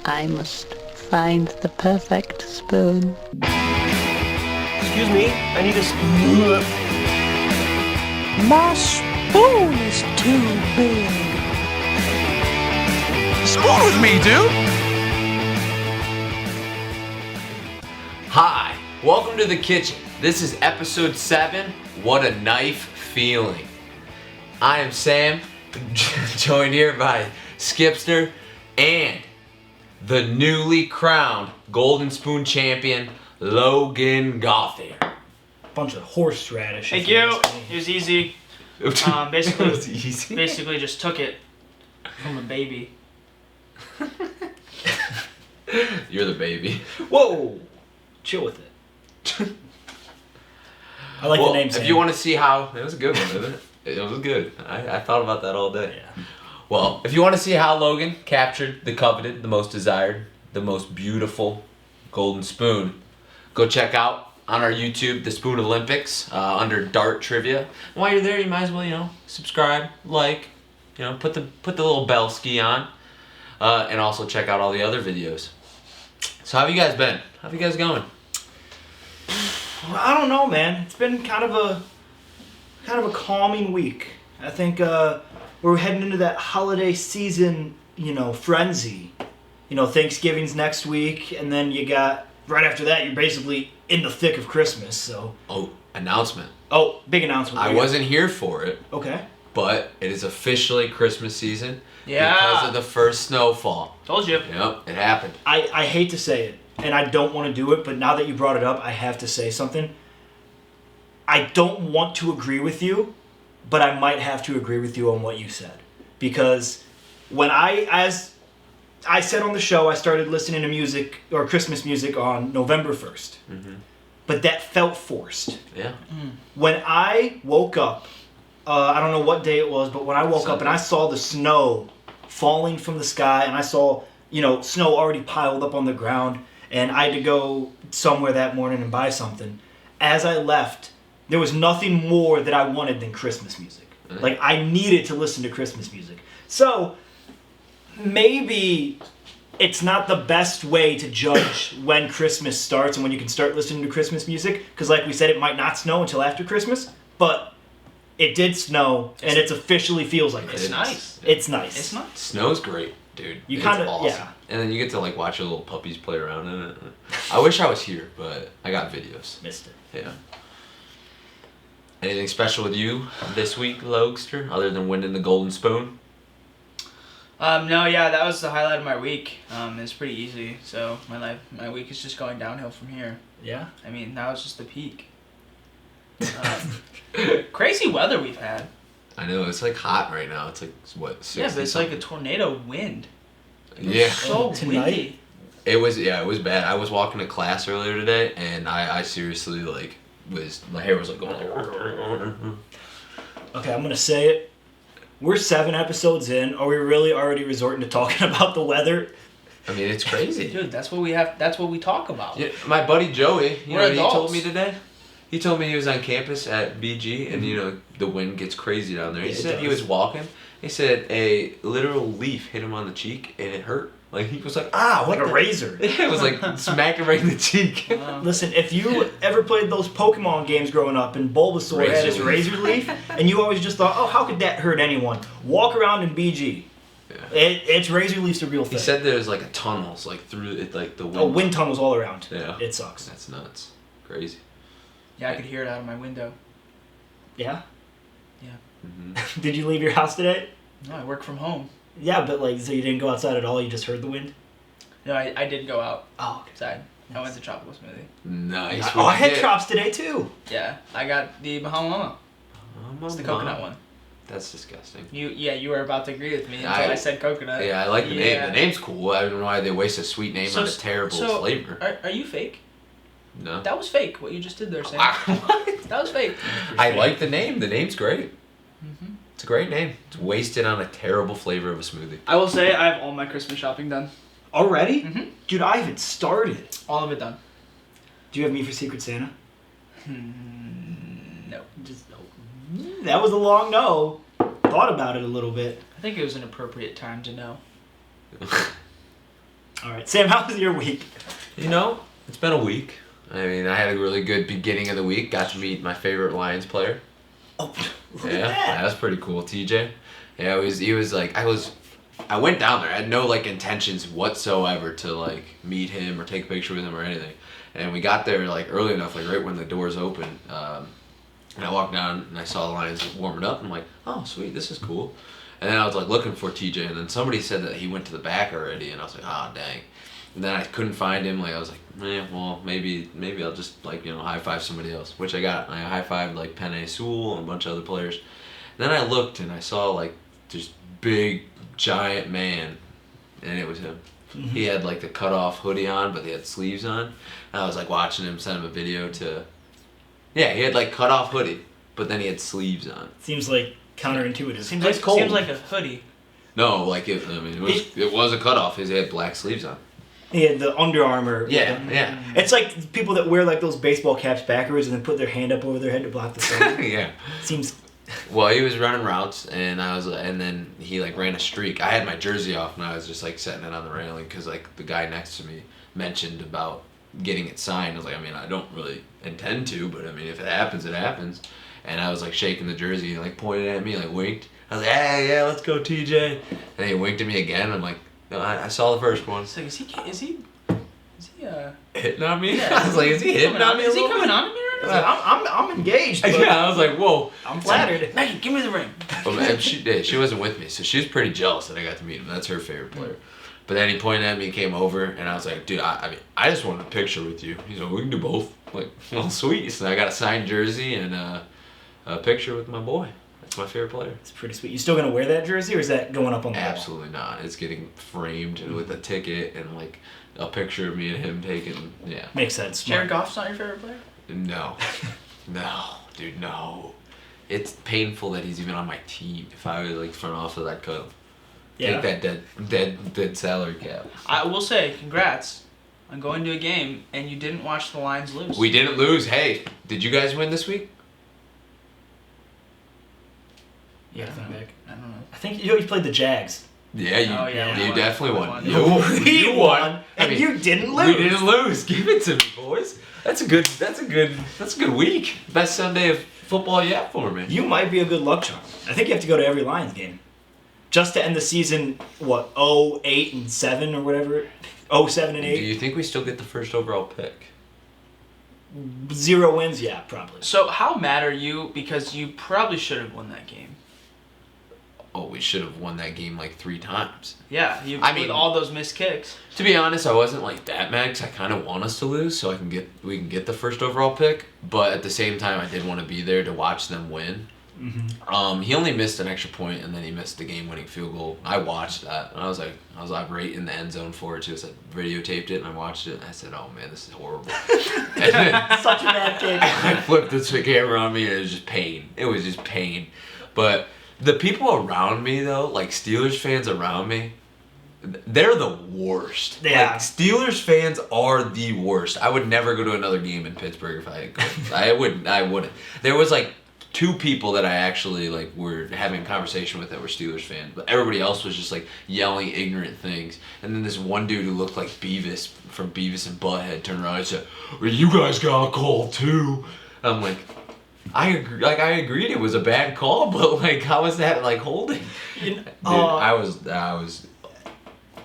I must find the perfect spoon. Excuse me, I need a spoon. My spoon is too big. Spoon with me, dude! Hi, welcome to the kitchen. This is episode 7, What a Knife Feeling. I am Sam, joined here by Skipster and the newly crowned Golden Spoon champion, Logan Gothier. Bunch of horseradish. Thank you. It was easy. Basically, It was easy. basically just took it from a baby. You're the baby. Whoa! Chill with it. I like the name. If Sam. you want to see how, it was a good one, isn't it? It was good. I thought about that all day. Yeah. Well, if you want to see how Logan captured the coveted, the most desired, the most beautiful golden spoon, go check out on our YouTube the Spoon Olympics under Dart Trivia. And while you're there, you might as well, subscribe, like, put the little bell ski on, and also check out all the other videos. So how have you guys been? How have you guys going? I don't know, man. It's been kind of a calming week. I think we're heading into that holiday season, frenzy. Thanksgiving's next week, and then you got right after that. You're basically in the thick of Christmas. So. Oh, announcement. Oh, big announcement. I wasn't here for it, Okay. but it is officially Christmas season Yeah. because of the first snowfall. Told you. Yep, it happened. I hate to say it, and I don't want to do it, but now that you brought it up, I have to say something. I don't want to agree with you, but I might have to agree with you on what you said. Because when as I said on the show, I started listening to music, or Christmas music, on November 1st. Mm-hmm. But that felt forced. Yeah. When I woke up, I don't know what day it was, but when I woke up and I saw the snow falling from the sky, and I saw, snow already piled up on the ground, and I had to go somewhere that morning and buy something. As I left, there was nothing more that I wanted than Christmas music. Like, I needed to listen to Christmas music. So, maybe it's not the best way to judge when Christmas starts and when you can start listening to Christmas music, because like we said, it might not snow until after Christmas, but it did snow, and it officially feels like It's Christmas. nice. It's nice. It's nice. Snow's great, dude. You It's kinda- awesome. yeah. And then you get to watch your little puppies play around in it. I wish I was here, but I got videos. Missed it. Yeah. Anything special with you this week, Logster, other than winning the Golden Spoon? No, yeah, that was the highlight of my week. It's pretty easy. So my week is just going downhill from here. Yeah? I mean, that was just the peak. Crazy weather we've had. I know, it's hot right now. It's what, 60 Yeah, but it's something? like a tornado wind. Yeah. So Tonight? windy. It was bad. I was walking to class earlier today, and I seriously, my hair was going Okay, I'm going to say it. We're 7 episodes in. Are we really already resorting to talking about the weather? I mean, it's crazy. Dude, that's what we have. That's what we talk about. Yeah, my buddy Joey, We're what he adults. told me today? He told me he was on campus at BG, and the wind gets crazy down there. He Yeah, it said he does. was walking. He said a literal leaf hit him on the cheek, and it hurt. He was like, ah, what Like a the-" razor. It was smacked him right in the cheek. Listen, if you ever played those Pokemon games growing up and Bulbasaur had his Razor razor leaf, and you always just thought, oh, how could that hurt anyone? Walk around in BG. Yeah. It's razor leaf's a real thing. He said there's a tunnels through it, the wind. Oh, wind tunnels all around. Yeah. It sucks. That's nuts. Crazy. Yeah, I could hear it out of my window. Yeah? Yeah. Mm-hmm. Did you leave your house today? No, I work from home. Yeah, but so you didn't go outside at all, you just heard the wind? No, I did go out Oh, outside. I went to tropical smoothie. Nice. Oh, I had What'd you chops today too. Yeah, I got the Bahama Mama. get? It's the coconut one. That's disgusting. You were about to agree with me until I- I said coconut. Yeah, I like the name. Yeah. The name's cool. I don't know why they waste a sweet name on a terrible flavor. Are you fake? No. That was fake. What you just did there, Sam. That was fake. I like the name. The name's great. Mm-hmm. It's a great name. It's wasted on a terrible flavor of a smoothie. I will say I have all my Christmas shopping done. Already? Mhm. Dude, I haven't started. All of it done. Do you have me for Secret Santa? No. Just no. That was a long no. Thought about it a little bit. I think it was an appropriate time to know. All right, Sam, how was your week? You know, it's been a week. I mean, I had a really good beginning of the week. Got to meet my favorite Lions player. Oh, look at Yeah, that. that was pretty cool, TJ. Yeah, he was like, I went down there. I had no like intentions whatsoever to like meet him or take a picture with him or anything. And we got there like early enough, like right when the doors opened. And I walked down and I saw the Lions warming up. And I'm like, oh sweet, this is cool. And then I was like looking for TJ, and then somebody said that he went to the back already, and I was like, ah, dang. And then I couldn't find him. Like I was like, well, maybe I'll just like high five somebody else, which I got. I high fived like Penei Sewell and a bunch of other players. And then I looked and I saw like this big giant man, and it was him. Mm-hmm. He had like the cut off hoodie on, but he had sleeves on. And I was like watching him, send him a video to. Yeah, he had like cut off hoodie, but then he had sleeves on. Seems like counterintuitive. Seems It's like cold. seems like a hoodie. No, like it was a cut off. He had black sleeves on. He had the Under Armour. Yeah. It's like people that wear like those baseball caps backwards and then put their hand up over their head to block the sun. Yeah. Seems. Well, he was running routes, and then he like ran a streak. I had my jersey off, and I was just like setting it on the railing because like the guy next to me mentioned about getting it signed. I was like, I mean, I don't really intend to, but I mean, if it happens, it happens. And I was like shaking the jersey and like pointed at me, like winked. I was like, hey, yeah, let's go, TJ. And he winked at me again. I'm like, no, I saw the first one. It's like, is he Hitting on me? Yeah. I was like, is he hitting on me? Is he coming on to me right now? I'm engaged. But Yeah, I was like, whoa. I'm flattered. Maggie, give me the ring. Well, man, she wasn't with me, so she was pretty jealous that I got to meet him. That's her favorite player. But then he pointed at me, came over, and I was like, dude, I I just wanted a picture with you. He's like, we can do both. I'm like, well, sweet. So I got a signed jersey and a picture with my boy. That's my favorite player. It's pretty sweet. You still gonna wear that jersey, or is that going up on the wall? Absolutely not. It's getting framed with a ticket and like a picture of me and him taken. Yeah. Makes sense. Jared Smart. Goff's not your favorite player? No. No, dude, no. It's painful that he's even on my team. If I would like front office, I'd cut him. Yeah. Take that dead salary cap. I will say, congrats on going to a game and you didn't watch the Lions lose. We didn't lose. Hey, did you guys win this week? You gotta think back. I don't know. I think you played the Jags. Yeah, you, Oh, yeah, we you won. definitely We won. won. You won. and you didn't lose. We didn't lose. Give it to me, boys. That's a good week. Best Sunday of football yet for me. You might be a good luck charm. I think you have to go to every Lions game. Just to end the season, what, 0-8-7 or whatever? 0-7-8? Do you think we still get the first overall pick? 0 wins? Yeah, probably. So how mad are you? Because you probably should have won that game. Oh, we should have won that game like 3 times. Yeah, I mean- with all those missed kicks. To be honest, I wasn't like that mad because I kind of want us to lose so we can get the first overall pick. But at the same time, I did want to be there to watch them win. Mm-hmm. He only missed an extra point and then he missed the game-winning field goal. I watched that and I was like right in the end zone for it too. So I videotaped it and I watched it and I said, "Oh man, this is horrible." And then Such a bad kick. I flipped the camera on me and it was just pain. It was just pain. But the people around me though, like Steelers fans around me, they're the worst. Yeah. Like, Steelers fans are the worst. I would never go to another game in Pittsburgh if I could. I wouldn't. There was like 2 people that I actually like were having a conversation with that were Steelers fans, but everybody else was just like yelling ignorant things. And then this one dude who looked like Beavis from Beavis and Butthead turned around and said, "Well, you guys got a call too." And I'm like, I agreed it was a bad call, but like how is that like holding? Dude, I was.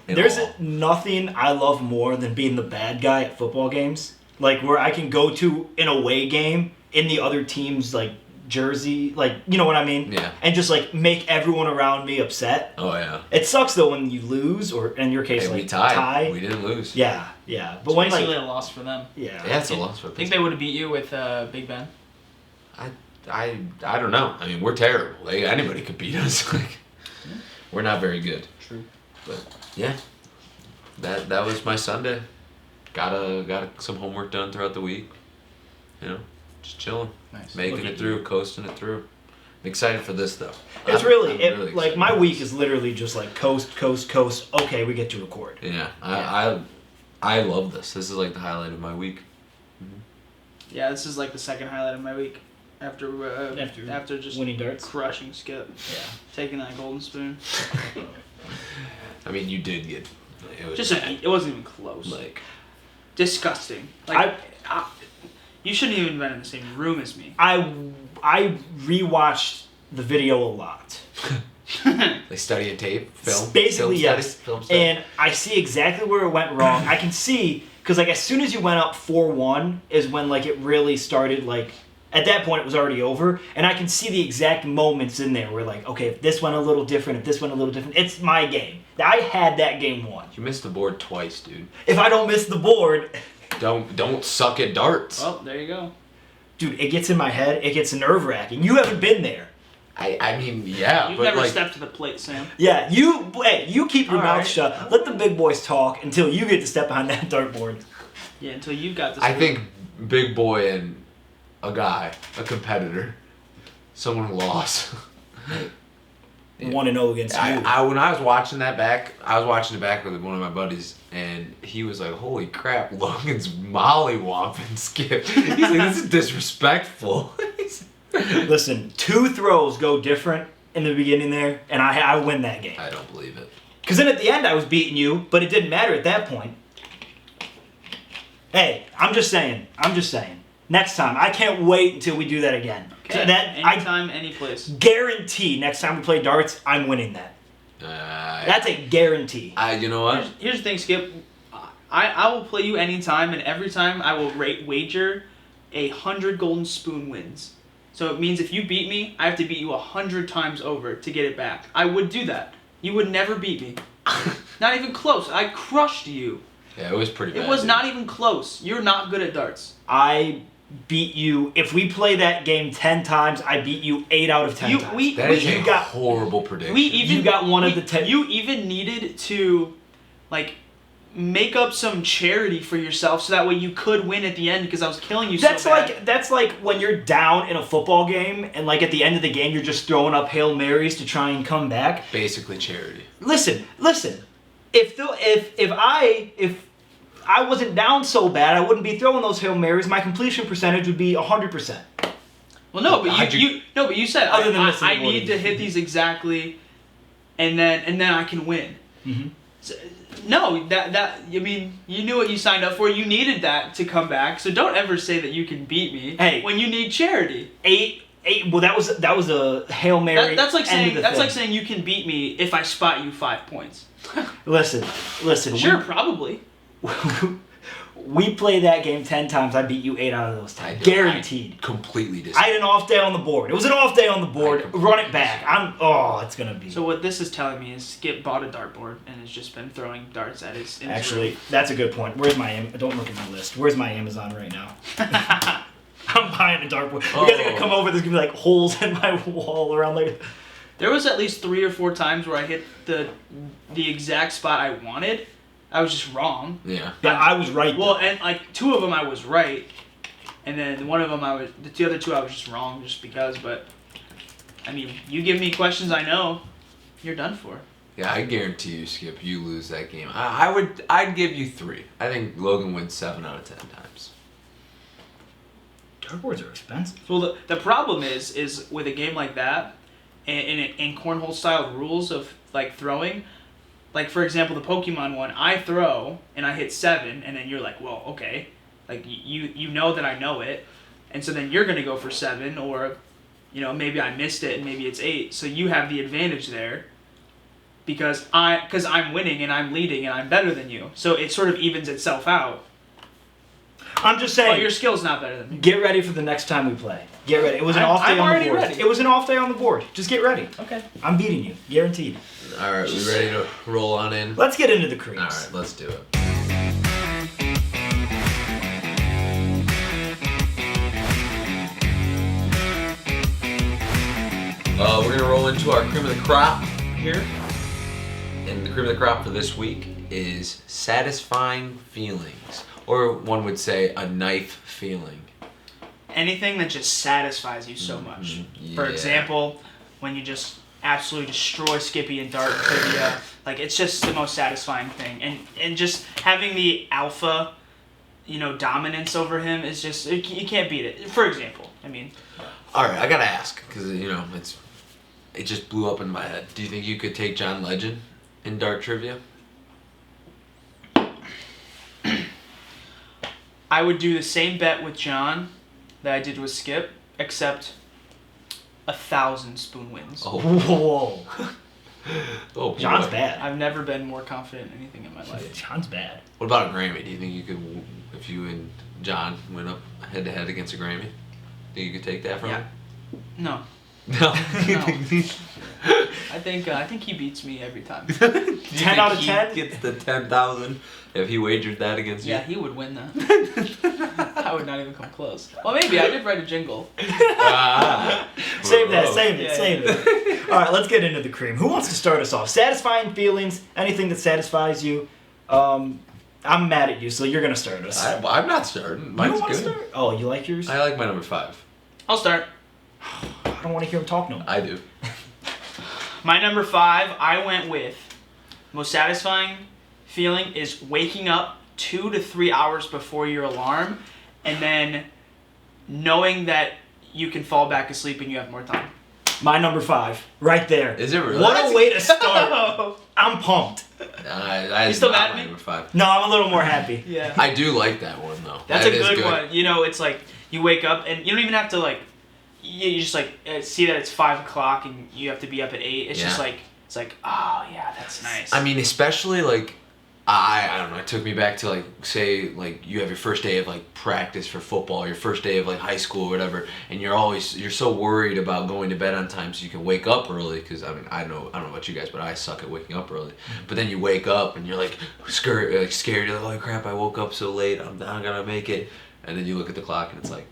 in There's awe. nothing I love more than being the bad guy at football games. Like where I can go to an away game in the other team's like jersey, like you know what I mean? Yeah. And just like make everyone around me upset. Oh yeah. It sucks though when you lose, or in your case, Hey, like we tied. tie. We didn't lose. Yeah, yeah. But It's when basically like a loss for them. yeah, Yeah, it's a loss for I think they would have beat you with Big Ben. I don't know. I mean, we're terrible. Like, anybody could beat us. Like, we're not very good. True. But yeah, that was my Sunday. Got some homework done throughout the week. You know, just chilling, Nice. making it through, coasting it through. I'm excited for this though. It's I'm really excited. like my week is literally just like coast. Okay, we get to record. Yeah, I love this. This is like the highlight of my week. Yeah, this is like the second highlight of my week. After just winning darts. crushing Skip, Yeah. taking that golden spoon. I mean, you did get It was Just bad. it wasn't even close. Like, Disgusting. Like you shouldn't even been in the same room as me. I rewatched the video a lot. they study a tape, film. Basically, film yes. studies, film studies. And I see exactly where it went wrong. I can see, because like as soon as you went up 4-1 is when like it really started, like at that point it was already over. And I can see the exact moments in there where like, okay, if this went a little different, if this went a little different, it's my game. I had that game won. You missed the board twice, dude. If I don't miss the board, Don't suck at darts. Well, there you go. dude, it gets in my head. It gets nerve-wracking. You haven't been there. I mean, yeah, You've but never like, stepped to the plate, Sam. Yeah, you keep your All mouth right. shut. Let the big boys talk until you get to step behind that dartboard. Yeah, until you got this. I think big boy and a guy, a competitor, someone who lost. 1-0 against you. When I was watching that back, I was watching it back with one of my buddies, and he was like, "Holy crap, Logan's mollywomping Skip." He's like, "This is disrespectful." Listen, 2 throws go different in the beginning there, and I win that game. I don't believe it. Because then at the end I was beating you, but it didn't matter at that point. Hey, I'm just saying. Next time, I can't wait until we do that again. Okay. So that Anytime, any place. guarantee next time we play darts, I'm winning that. That's a guarantee. You know what? Here's the thing, Skip. I will play you anytime, and every time I will wager 100 golden spoon wins. So it means if you beat me, I have to beat you 100 times over to get it back. I would do that. You would never beat me. Not even close. I crushed you. Yeah, it was pretty bad. It was not even close. You're not good at darts. I beat you. If we play that game 10 times, I beat you 8 out of 10 times. That is you a got- horrible prediction. You got one of the 10. You even needed to, like, make up some charity for yourself so that way you could win at the end because I was killing you That's so bad. that's like when you're down in a football game and like at the end of the game you're just throwing up Hail Marys to try and come back. Basically charity. Listen. If I wasn't down so bad, I wouldn't be throwing those Hail Marys. My completion percentage would be 100%. Well, no, but How'd you said Other than missing I the need to warning. hit these exactly, and then I can win. Mhm. So, no, that I mean, you knew what you signed up for. You needed that to come back. So don't ever say that you can beat me Hey. when you need charity. 8. Well, that was a Hail Mary. That's like end of saying the that's thing. like saying you can beat me if I spot you 5 points. Listen. Sure, probably. We play that game 10 times. I beat you 8 out of those 10. Guaranteed. I completely I disagree. had an off day on the board. It was an off day on the board. Run it back. It's gonna be. So what this is telling me is Skip bought a dartboard and has just been throwing darts at his. in his Actually, room. that's a good point. Where's my don't look at my list. Where's my Amazon right now? I'm buying a dartboard. You guys are gonna come over. There's gonna be like holes in my wall around like. There was at least 3 or 4 times where I hit the exact spot I wanted. I was just wrong. Yeah. Yeah, I was right. Well, though. and like 2 of them I was right, and then one of them the other 2 I was just wrong just because. But I mean, you give me questions I know, you're done for. Yeah, I guarantee you, Skip, you lose that game. I'd give you 3. I think Logan wins 7 out of 10 times. dartboards are expensive. Well, the problem is with a game like that, and cornhole style rules of like throwing. Like, for example, the Pokemon one, I throw, and I hit 7, and then you're like, well, okay. Like, you know that I know it, and so then you're going to go for 7, or, you know, maybe I missed it, and maybe it's 8. So you have the advantage there because I'm winning, and I'm leading, and I'm better than you. So it sort of evens itself out. I'm just But saying. your skill's not better than me. Get ready for the next time we play. Get ready. It was an off day I'm on the already board. ready. It was an off day on the board. Just get ready. Okay. I'm beating you, guaranteed. All right, we ready to roll on in? Let's get into the creams. All right, let's do it. We're gonna roll into our cream of the crop here, and the cream of the crop for this week is satisfying feelings, or one would say a knife feeling. Anything that just satisfies you so much. For yeah. example, when you just absolutely destroy Skippy and Dart trivia, like it's just the most satisfying thing. And just having the alpha, you know, dominance over him is just you can't beat it. For example, I mean, All right, I gotta ask because you know it just blew up in my head. Do you think you could take John Legend in dart trivia? I would do the same bet with John that I did with Skip, except 1,000 spoon wins. Oh, Whoa. oh boy. John's bad. I've never been more confident in anything in my life. John's bad. What about a Grammy? Do you think you could, if you and John went up head to head against a Grammy, think you could take that from Yeah. him? No. No. I think he beats me every time. 10 out of 10? Gets the 10,000 if he wagered that against Yeah, you. he would win that. I would not even come close. Well, maybe I did write a jingle. Ah. Save that, Whoa. save it, Yeah. save it. All right, let's get into the cream. Who wants to start us off? Satisfying feelings, anything that satisfies you. I'm mad at you, so you're going to start us. I'm not starting. You Mine's don't want to good. start? Oh, you like yours? I like my number 5. I'll start. I don't want to hear him talk no more. I do. My number 5, I went with most satisfying feeling is waking up 2 to 3 hours before your alarm, and then knowing that you can fall back asleep and you have more time. My number 5, right there. Is it really? What a way to start. I'm pumped. I You still not mad at my me? number 5. No, I'm a little more happy. Yeah. I do like that one though. That's That a is good one. You know, it's like you wake up and you don't even have to like, you just like see that it's 5 o'clock and you have to be up at 8. It's just Yeah. like, it's like, oh yeah, that's nice. I mean, especially like I don't know. It took me back to like say like you have your first day of like practice for football, your first day of like high school or whatever, and you're so worried about going to bed on time so you can wake up early. Because I mean I don't know about you guys, but I suck at waking up early. But then you wake up and you're like scared. You're like, oh crap! I woke up so late. I'm not gonna make it. And then you look at the clock and it's like,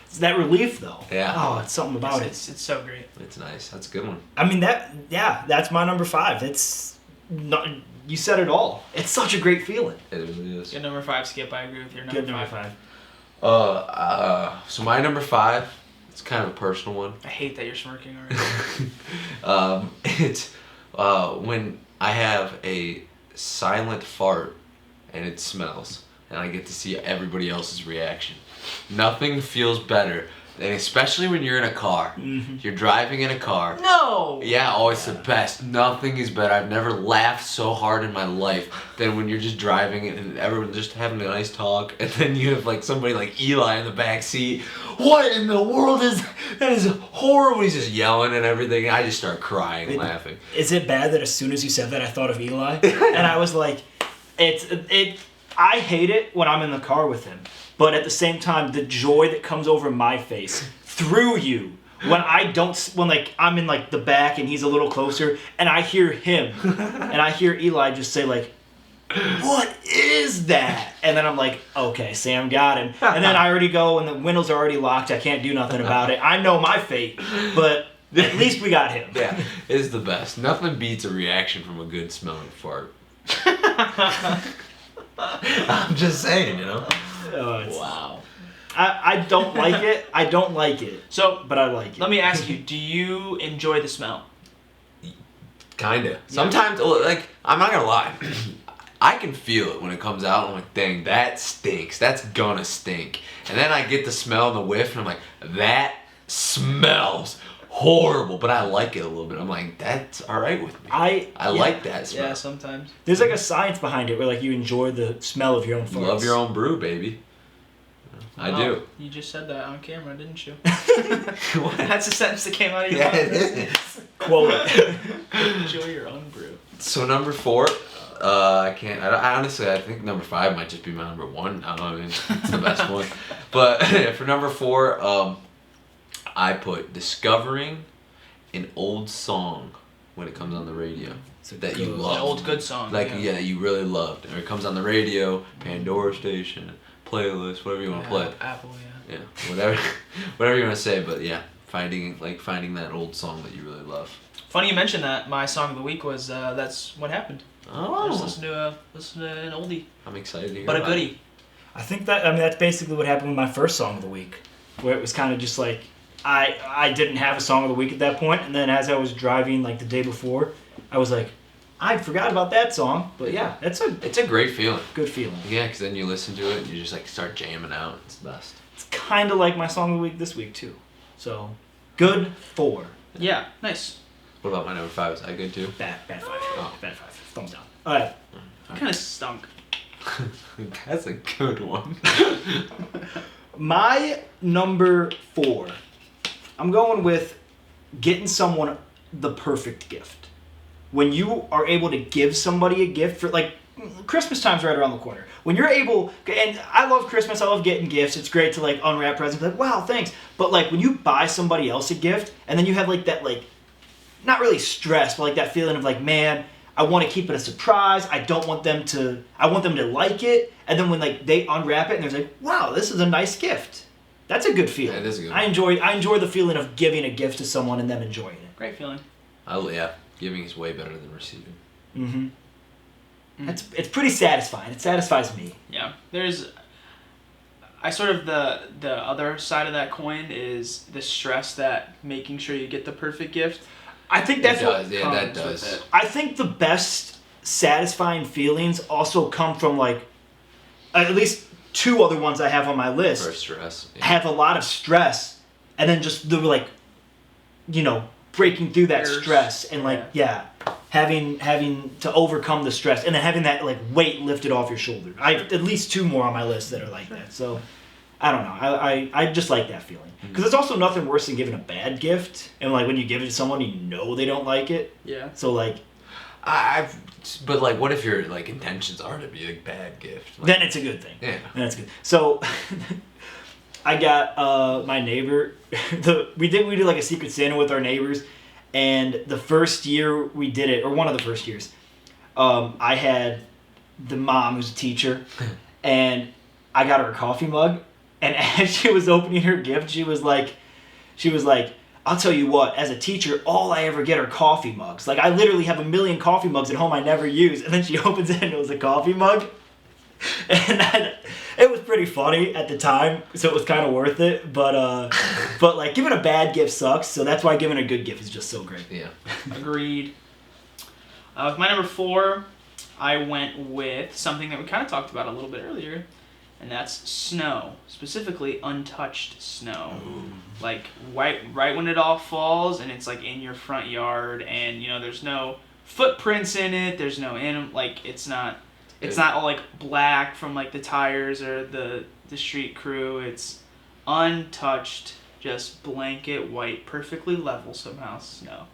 It's that relief, though. Yeah. Oh, it's something about it. it's so great. it's nice. That's a good one. I mean, that's my number 5. It's not, you said it all. It's such a great feeling. It really is. Good number 5, Skip. I agree with your number Good number 5. 5. So my number 5, it's kind of a personal one. I hate that you're smirking already. It's when I have a silent fart and it smells, and I get to see everybody else's reaction. Nothing feels better, and especially when you're in a car. Mm-hmm. You're driving in a car. No. Yeah, oh, it's the best. Nothing is better. I've never laughed so hard in my life than when you're just driving and everyone's just having a nice talk, and then you have like somebody like Eli in the back seat. What in the world is that? Is horrible. He's just yelling and everything. I just start crying, laughing. Is it bad that as soon as you said that, I thought of Eli? And I was like, I hate it when I'm in the car with him. But at the same time, the joy that comes over my face through you when I'm in like the back and he's a little closer and I hear him and I hear Eli just say like, what is that? And then I'm like, okay, Sam got him. And then I already go and the windows are already locked. I can't do nothing about it. I know my fate, but at least we got him. Yeah, it's the best. Nothing beats a reaction from a good smelling fart. I'm just saying, you know. Wow. I don't like it. I don't like it. So, But I like it. let me ask you: do you enjoy the smell? Kinda. Sometimes, like, I'm not gonna lie. I can feel it when it comes out. I'm like, dang, that stinks. That's gonna stink. And then I get the smell and the whiff, and I'm like, that smells horrible. But I like it a little bit. I'm like, that's all right with me. I like that smell. Yeah, sometimes. There's like a science behind it where like you enjoy the smell of your own farts. Love your own brew, baby. I do. You just said that on camera, didn't you? What? That's a sentence that came out of your Yeah, mouth. it is. Quote it. Enjoy your own brew. So number 4, I can't. I honestly, I think number 5 might just be my number 1. I don't know. I mean, it's the best one. But for number 4, I put discovering an old song when it comes on the radio that you good- love. An old good song. Like yeah, that you really loved, or it comes on the radio, Pandora station, playlist, whatever you want to play. Apple, yeah. Yeah, whatever you want to say. But yeah, finding that old song that you really love. Funny you mentioned that. My song of the week was "That's What Happened." I just Oh, listen to an oldie, I'm excited to hear. but a about it. goodie. I think that's basically what happened with my first song of the week, where it was kind of just like I didn't have a song of the week at that point, and then as I was driving like the day before, I was like, I forgot about that song. But yeah, it's It's a great feeling. good feeling. Yeah, because then you listen to it and you just like start jamming out. It's the best. It's kind of like my song of the week this week too. So good 4. Yeah, nice. What about my number 5? Is that good too? Bad 5. Oh. Bad 5. Thumbs down. All right. Kind of stunk. That's a good one. My number 4, I'm going with getting someone the perfect gift. When you are able to give somebody a gift for, like, Christmas time's right around the corner. When you're able, and I love Christmas, I love getting gifts. It's great to like unwrap presents, like, wow, thanks. But like when you buy somebody else a gift, and then you have like that, like, not really stress, but like that feeling of like, man, I want to keep it a surprise. I want them to like it. And then when like they unwrap it and they're like, wow, this is a nice gift. That's a good feeling. That is a good I enjoy the feeling of giving a gift to someone and them enjoying it. Great feeling. Oh yeah, giving is way better than receiving. Mm-hmm. It's pretty satisfying. It satisfies me. Yeah. I sort of the other side of that coin is the stress that making sure you get the perfect gift. I think that's what comes that with does. it. I think the best satisfying feelings also come from like at least 2 other ones I have on my list For stress. Yeah. have a lot of stress, and then just the like, you know, breaking through that Years. stress and like having to overcome the stress and then having that like weight lifted off your shoulder. I have at least 2 more on my list that are like that. So I don't know. I just like that feeling because it's also nothing worse than giving a bad gift and like when you give it to someone you know they don't like it. Yeah. So like But like, what if your like intentions are to be a bad gift? Like, then it's a good thing. Yeah. Then it's good. So I got my neighbor. We did like a Secret Santa with our neighbors, and the first year we did it, or one of the first years, I had the mom who's a teacher, and I got her a coffee mug, and as she was opening her gift, she was like, I'll tell you what, as a teacher, all I ever get are coffee mugs. Like, I literally have 1,000,000 coffee mugs at home I never use. And then she opens it and it was a coffee mug. And it was pretty funny at the time, so it was kind of worth it. But like, giving a bad gift sucks, so that's why giving a good gift is just so great. Yeah. Agreed. With my number 4, I went with something that we kind of talked about a little bit earlier, and that's snow, specifically untouched snow. Like right when it all falls and it's like in your front yard, and you know there's no footprints in it. There's no like it's not all like black from like the tires or the street crew. It's untouched, just blanket white, perfectly level somehow snow.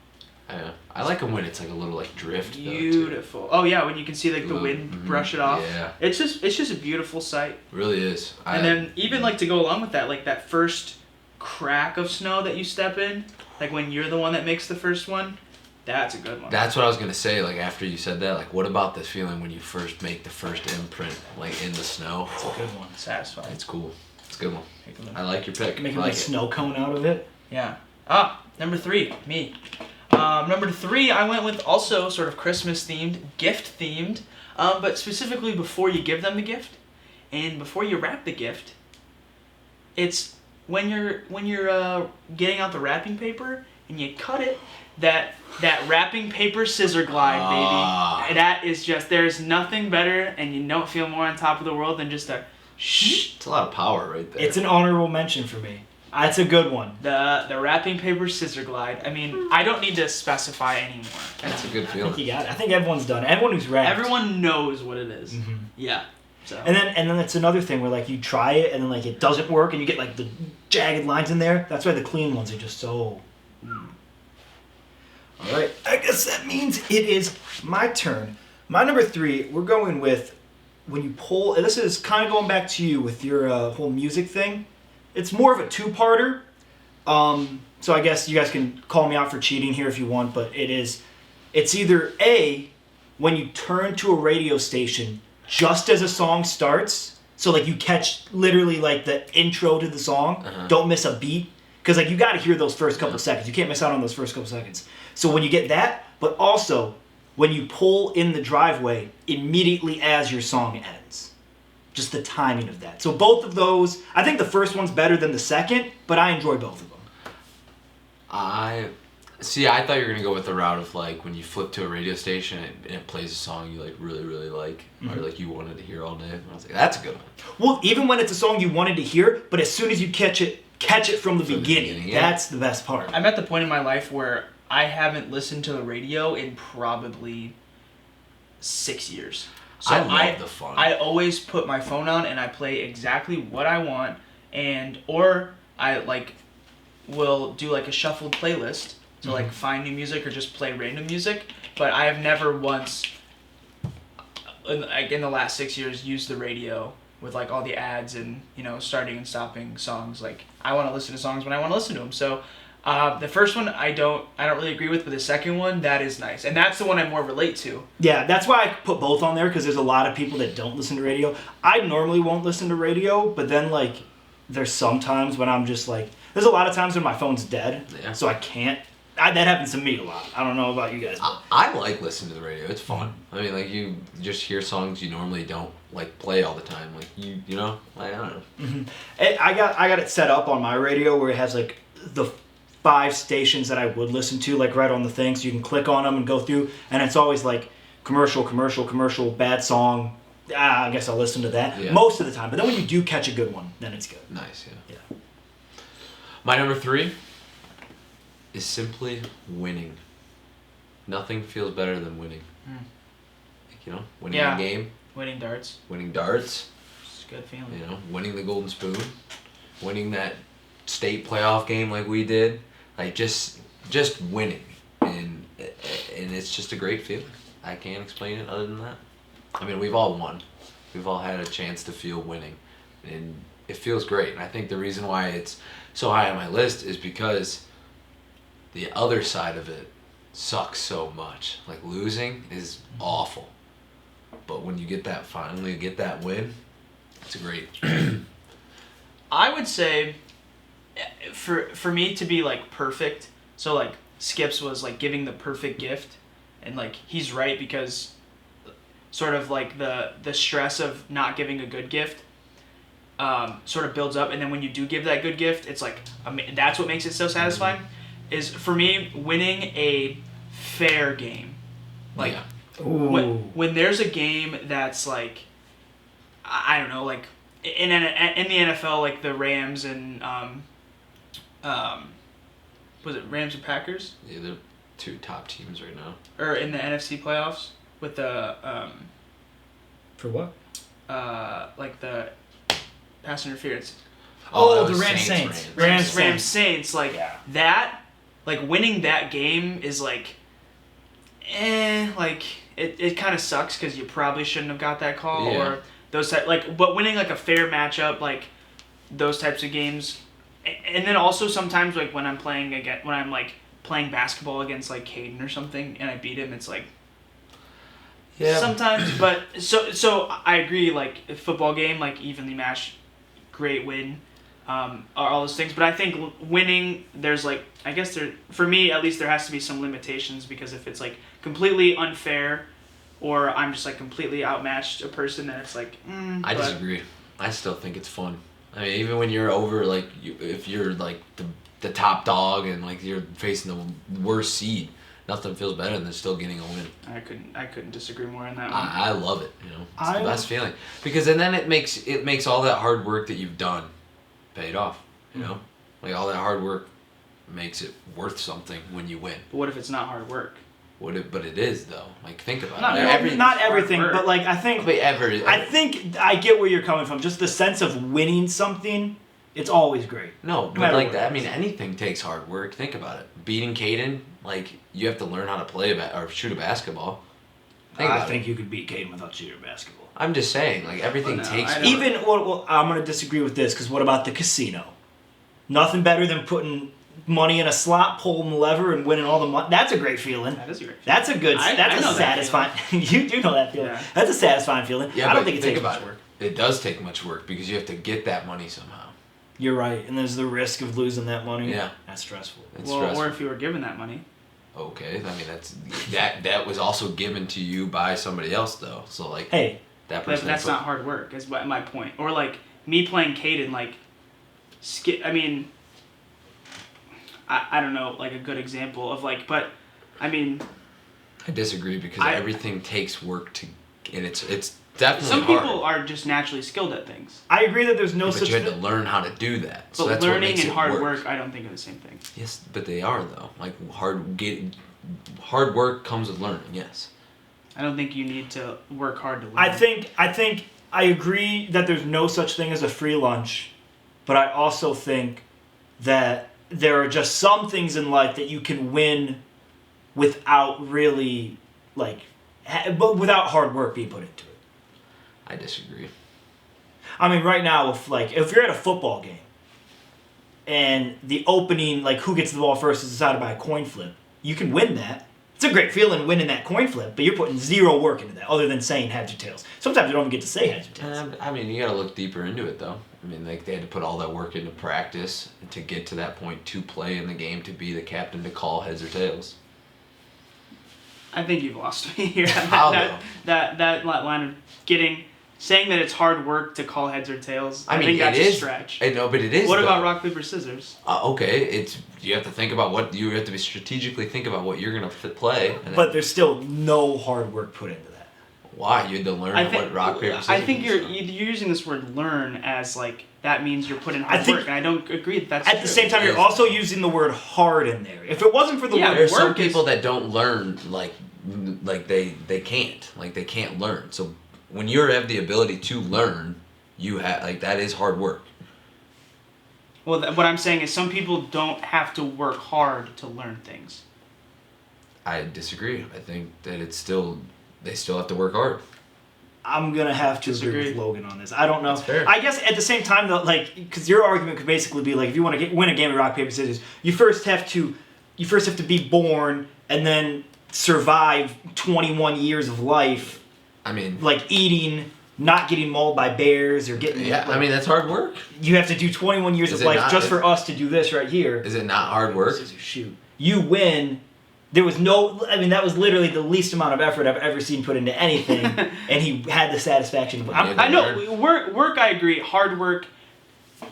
I like them when it's like a little like drift. Beautiful. Though, too. Oh yeah, when you can see like the wind brush it off. Yeah. It's just a beautiful sight. It really is. And then even like to go along with that, like that first crack of snow that you step in, like when you're the one that makes the first one, that's a good one. That's what I was gonna say. Like after you said that, like what about this feeling when you first make the first imprint, like in the snow? It's a good one. Satisfying. It's cool. It's a good one. I like your pick. Making I a like it. snow cone out of it. Yeah. Number 3, me. Number 3, I went with also sort of Christmas themed, gift themed, but specifically before you give them the gift and before you wrap the gift. It's when you're getting out the wrapping paper and you cut it, that wrapping paper scissor glide, baby. That is just, there's nothing better, and you don't feel more on top of the world than just a shh. It's a lot of power right there. It's an honorable mention for me. That's a good one. The wrapping paper scissor glide. I mean, I don't need to specify anymore. That's a good I think feeling. you got it. I think everyone's done it. Everyone who's wrapped. Everyone knows what it is. Mhm. Yeah. So. And then it's another thing where like you try it and then like it doesn't work and you get like the jagged lines in there. That's why the clean ones are just so. All right, I guess that means it is my turn. My number 3, we're going with when you pull. And this is kind of going back to you with your whole music thing. It's more of a 2-parter. So I guess you guys can call me out for cheating here if you want, but it's either A, when you turn to a radio station just as a song starts, so like you catch literally like the intro to the song, don't miss a beat, because like you got to hear those first couple seconds. You can't miss out on those first couple seconds. So when you get that, but also when you pull in the driveway immediately as your song ends. Just the timing of that. So both of those, I think the first one's better than the second, but I enjoy both of them. I thought you were gonna go with the route of like when you flip to a radio station and it plays a song you like really really like, or like you wanted to hear all day. And I was like, that's a good one. Well, even when it's a song you wanted to hear, but as soon as you catch it from the beginning, yeah. That's the best part. I'm at the point in my life where I haven't listened to the radio in probably 6 years. So I love the fun. I always put my phone on and I play exactly what I want, or I will do like a shuffled playlist to like find new music or just play random music. But I have never once, in the last 6 years, used the radio with like all the ads and starting and stopping songs. Like I want to listen to songs when I want to listen to them. So the first one I don't really agree with, but the second one, that is nice, and that's the one I more relate to. Yeah, that's why I put both on there, because there's a lot of people that don't listen to radio. I normally won't listen to radio, but then like there's some times when I'm just like, there's a lot of times when my phone's dead, so I can't. That happens to me a lot. I don't know about you guys. I like listening to the radio. It's fun. I mean, like you just hear songs you normally don't like play all the time. Like you know, like, I don't know. Mm-hmm. I got it set up on my radio where it has like the 5 stations that I would listen to, like right on the thing, so you can click on them and go through, and it's always like commercial, bad song. I guess I'll listen to that most of the time. But then when you do catch a good one, then it's good. Nice, yeah. My number 3 is simply winning. Nothing feels better than winning. Like, winning a game. Winning darts. Winning darts. It's a good feeling. Winning the Golden Spoon. Winning that state playoff game like we did. Like, just winning. And it's just a great feeling. I can't explain it other than that. I mean, we've all won. We've all had a chance to feel winning. And it feels great. And I think the reason why it's so high on my list is because the other side of it sucks so much. Like, losing is awful. But when you finally get that win, it's great. I would say, for me to be like perfect, so like Skips was like giving the perfect gift, and like he's right, because sort of like the stress of not giving a good gift sort of builds up, and then when you do give that good gift, it's like that's what makes it so satisfying. Is for me winning a fair game, like when there's a game that's like, I don't know, like in the NFL, like the Rams and was it Rams and Packers? Yeah, they're 2 top teams right now. Or in the NFC playoffs with the For what? like the pass interference. Oh, the Rams Saints. Rams Saints, like that, like winning that game is like, like it kind of sucks because you probably shouldn't have got that call or those type, like, but winning like a fair matchup, like those types of games, and then also sometimes like when I'm playing basketball against like Caden or something and I beat him, it's like. Yeah. Sometimes, but so I agree. Like a football game, like evenly matched, great win, are all those things. But I think winning, there's like, I guess for me at least, there has to be some limitations, because if it's like completely unfair, or I'm just like completely outmatched a person, then it's like. I disagree. I still think it's fun. I mean, even when you're over, like if you're like the top dog and like you're facing the worst seed. Nothing feels better than still getting a win. I couldn't disagree more on that one. I love it. It's the best feeling, because then it makes all that hard work that you've done paid off. Like all that hard work makes it worth something when you win. But what if it's not hard work? But it is though. Like think about it. Not everything, but like I think I get where you're coming from. Just the sense of winning something. It's always great. No, but like that. I mean, anything takes hard work. Think about it. Beating Caden, like you have to learn how to play or shoot a basketball. I think you could beat Caden without shooting a basketball. I'm just saying, like everything takes. Well, I'm gonna disagree with this, because what about the casino? Nothing better than putting money in a slot, pulling the lever, and winning all the money. That's a great feeling. That is a great feeling. That's a good. That's a satisfying. You do know that feeling. Yeah. That's a satisfying feeling. Yeah, I don't think it takes much work. It does take much work, because you have to get that money somehow. You're right, and there's the risk of losing that money. Yeah, that's stressful. Stressful. Or if you were given that money. Okay, I mean that was also given to you by somebody else though. So like, hey, that person. That's not hard work. Is my point. Or like me playing Caden, like, I mean, I don't know, like a good example of like, but I mean. I disagree, because everything takes work and it's definitely some hard. people are just naturally skilled at things. I agree that there's no such. But you had to learn how to do that. But so that's learning what makes and hard work, work, I don't think are the same thing. Yes, but they are though. Like hard work comes with learning. Yes. I don't think you need to work hard to win. I think I agree that there's no such thing as a free lunch, but I also think that there are just some things in life that you can win without really but without hard work being put into it. I disagree. I mean, right now, if you're at a football game and the opening, who gets the ball first is decided by a coin flip, you can win that. It's a great feeling winning that coin flip, but you're putting zero work into that other than saying heads or tails. Sometimes you don't even get to say heads or tails. I mean, you got to look deeper into it, though. I mean, they had to put all that work into practice to get to that point to play in the game, to be the captain, to call heads or tails. I think you've lost me here. How, that line of saying that it's hard work to call heads or tails. I mean, think that's it is a stretch. I know, but it is. What though. about rock paper scissors? Okay, you have to think about you have to be strategically think about what you're gonna play. But there's still no hard work put into that. Why you had to learn what rock paper scissors? I think you're is. using this word "learn" as that means you're putting hard think work, and I don't agree that that's At true. the same time, you're also using the word hard in there. If it wasn't for the word There's work, some people that don't learn they can't learn. So when you have the ability to learn, you have that is hard work. Well, what I'm saying is some people don't have to work hard to learn things. I disagree. I think that they still have to work hard. I'm gonna have to agree with Logan on this. I don't know. That's fair. I guess at the same time though, because your argument could basically be if you want to win a game of rock paper scissors, you first have to be born and then survive 21 years of life. I mean, eating, not getting mauled by bears or getting. yeah. I mean, that's hard work. You have to do 21 years of life just for us to do this right here. Is it not hard work? Shoot. You win. There was that was literally the least amount of effort I've ever seen put into anything, and he had the satisfaction. I know work. I agree. Hard work.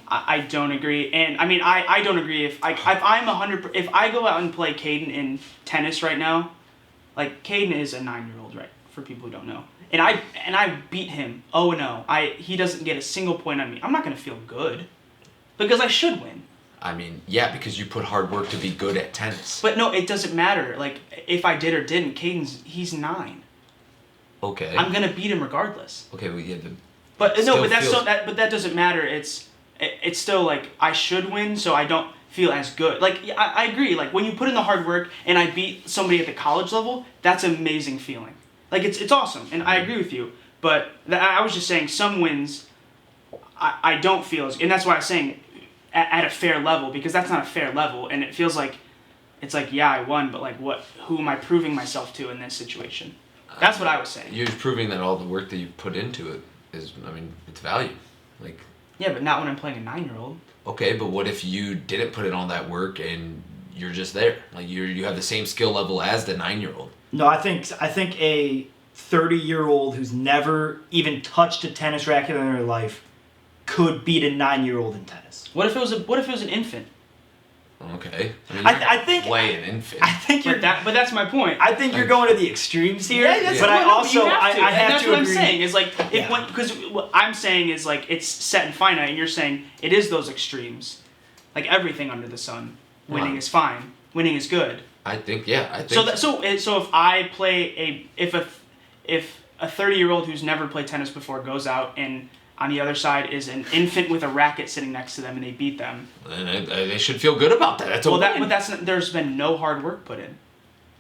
I don't agree, and I mean I don't agree if I'm 100. If I go out and play Caden in tennis right now, Caden is a 9-year-old, right? For people who don't know, and I beat him 0-0. He doesn't get a single point on me. I'm not gonna feel good, because I should win. I mean, yeah, because you put hard work to be good at tennis. But no, it doesn't matter. If I did or didn't, he's 9. Okay. I'm gonna beat him regardless. Okay, well, yeah. But that doesn't matter. It's still I should win, so I don't feel as good. I agree. When you put in the hard work and I beat somebody at the college level, that's an amazing feeling. It's awesome, and I agree with you. But I was just saying some wins, I don't feel as, and that's why I was saying at a fair level, because that's not a fair level, and it feels yeah, I won, but who am I proving myself to in this situation? That's what I was saying. You're proving that all the work that you put into it is, it's value. Yeah, but not when I'm playing a 9-year-old. Okay, but what if you didn't put in all that work and you're just there? You have the same skill level as the 9-year-old. No, I think a 30-year-old who's never even touched a tennis racket in their life could beat a 9-year-old in tennis. What if it was an infant? Okay. I think play an infant. I think you're but that's my point. I think you're going to the extremes here. Yeah, but I also I have that's to what agree. I'm saying is because what I'm saying is it's set and finite, and you're saying it is those extremes, everything under the sun. Winning is fine. Winning is good. I think yeah. So if I play if a 30-year-old who's never played tennis before goes out and on the other side is an infant with a racket sitting next to them and they beat them, then they should feel good about that. That's but there's been no hard work put in.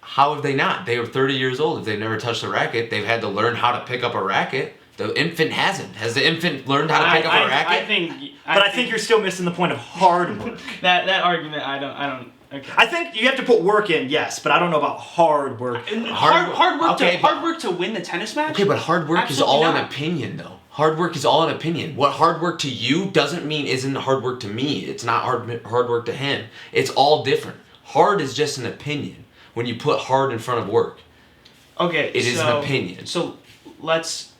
How have they not? They were 30 years old. If they've never touched a racket, they've had to learn how to pick up a racket. The infant hasn't. Has the infant learned how to pick up a racket? I think you're still missing the point of hard work. that argument, I don't. Okay. I think you have to put work in, yes, but I don't know about hard work. Hard work to win the tennis match. Okay, but hard work is Absolutely all not. an opinion, though. Hard work is all an opinion. What hard work to you doesn't mean isn't hard work to me. It's not hard work to him. It's all different. Hard is just an opinion. When you put hard in front of work, okay, it is an opinion. So let's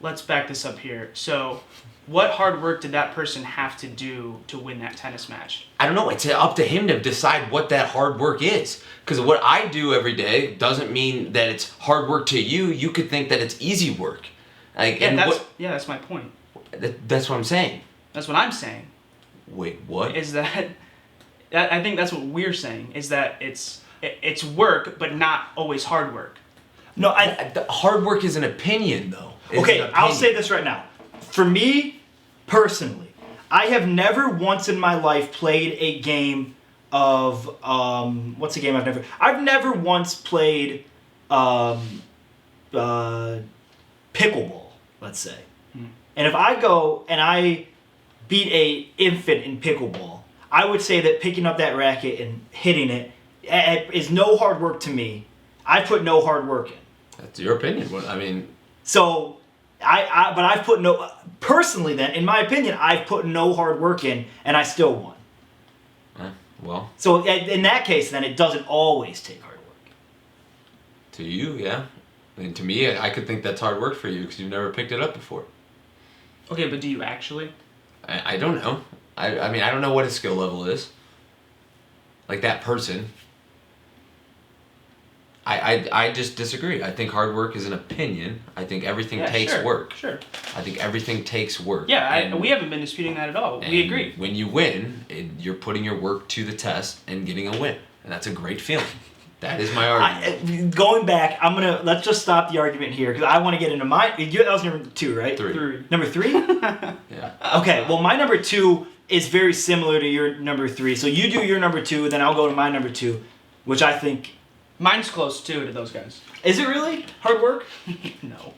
back this up here. So, what hard work did that person have to do to win that tennis match? I don't know. It's up to him to decide what that hard work is. Because what I do every day doesn't mean that it's hard work to you. You could think that it's easy work. That's my point. That's what I'm saying. That's what I'm saying. Wait, what? Is that I think that's what we're saying, is that it's work, but not always hard work. No, hard work is an opinion, though. It's okay, an I'll opinion. say this right now. For me, personally, I have never once in my life played a game of what's a game I've never once played pickleball, let's say. And if I go and I beat a infant in pickleball, I would say that picking up that racket and hitting it is no hard work to me. I put no hard work in. That's your opinion. I mean, so but I've put personally then, in my opinion, I've put no hard work in and I still won. well, So in that case, then it doesn't always take hard work. to you, yeah. I mean, to me, I could think that's hard work for you because you've never picked it up before. Okay, but do you actually? I don't know. I mean, I don't know what his skill level is. Like that person. I just disagree. I think hard work is an opinion. I think everything takes work. Sure. I think everything takes work. Yeah, we haven't been disputing that at all. We agree. When you win, you're putting your work to the test and getting a win. And that's a great feeling. That is my argument. Going back, let's just stop the argument here because I want to get into that was number 2, right? 3. Number 3? Yeah. Okay, well my number 2 is very similar to your number 3. So you do your number 2, then I'll go to my number 2, which I think... Mine's close too to those guys. Is it really hard work? No.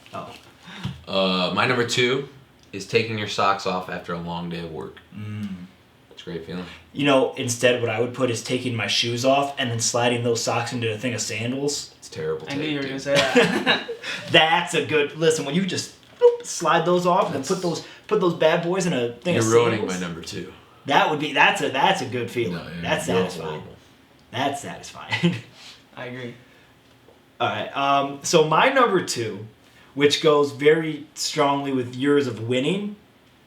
Oh. My number 2 is taking your socks off after a long day of work. It's a great feeling. You know, instead what I would put is taking my shoes off and then sliding those socks into a thing of sandals. It's terrible. I knew you were going to say that. That's a good... Listen, when you just slide those off and then put those bad boys in a thing of You're sandals. ruining my number 2. That would be... That's a good feeling. No, that's you're satisfying. horrible. That's satisfying. I agree. All right. So my number 2, which goes very strongly with yours of winning,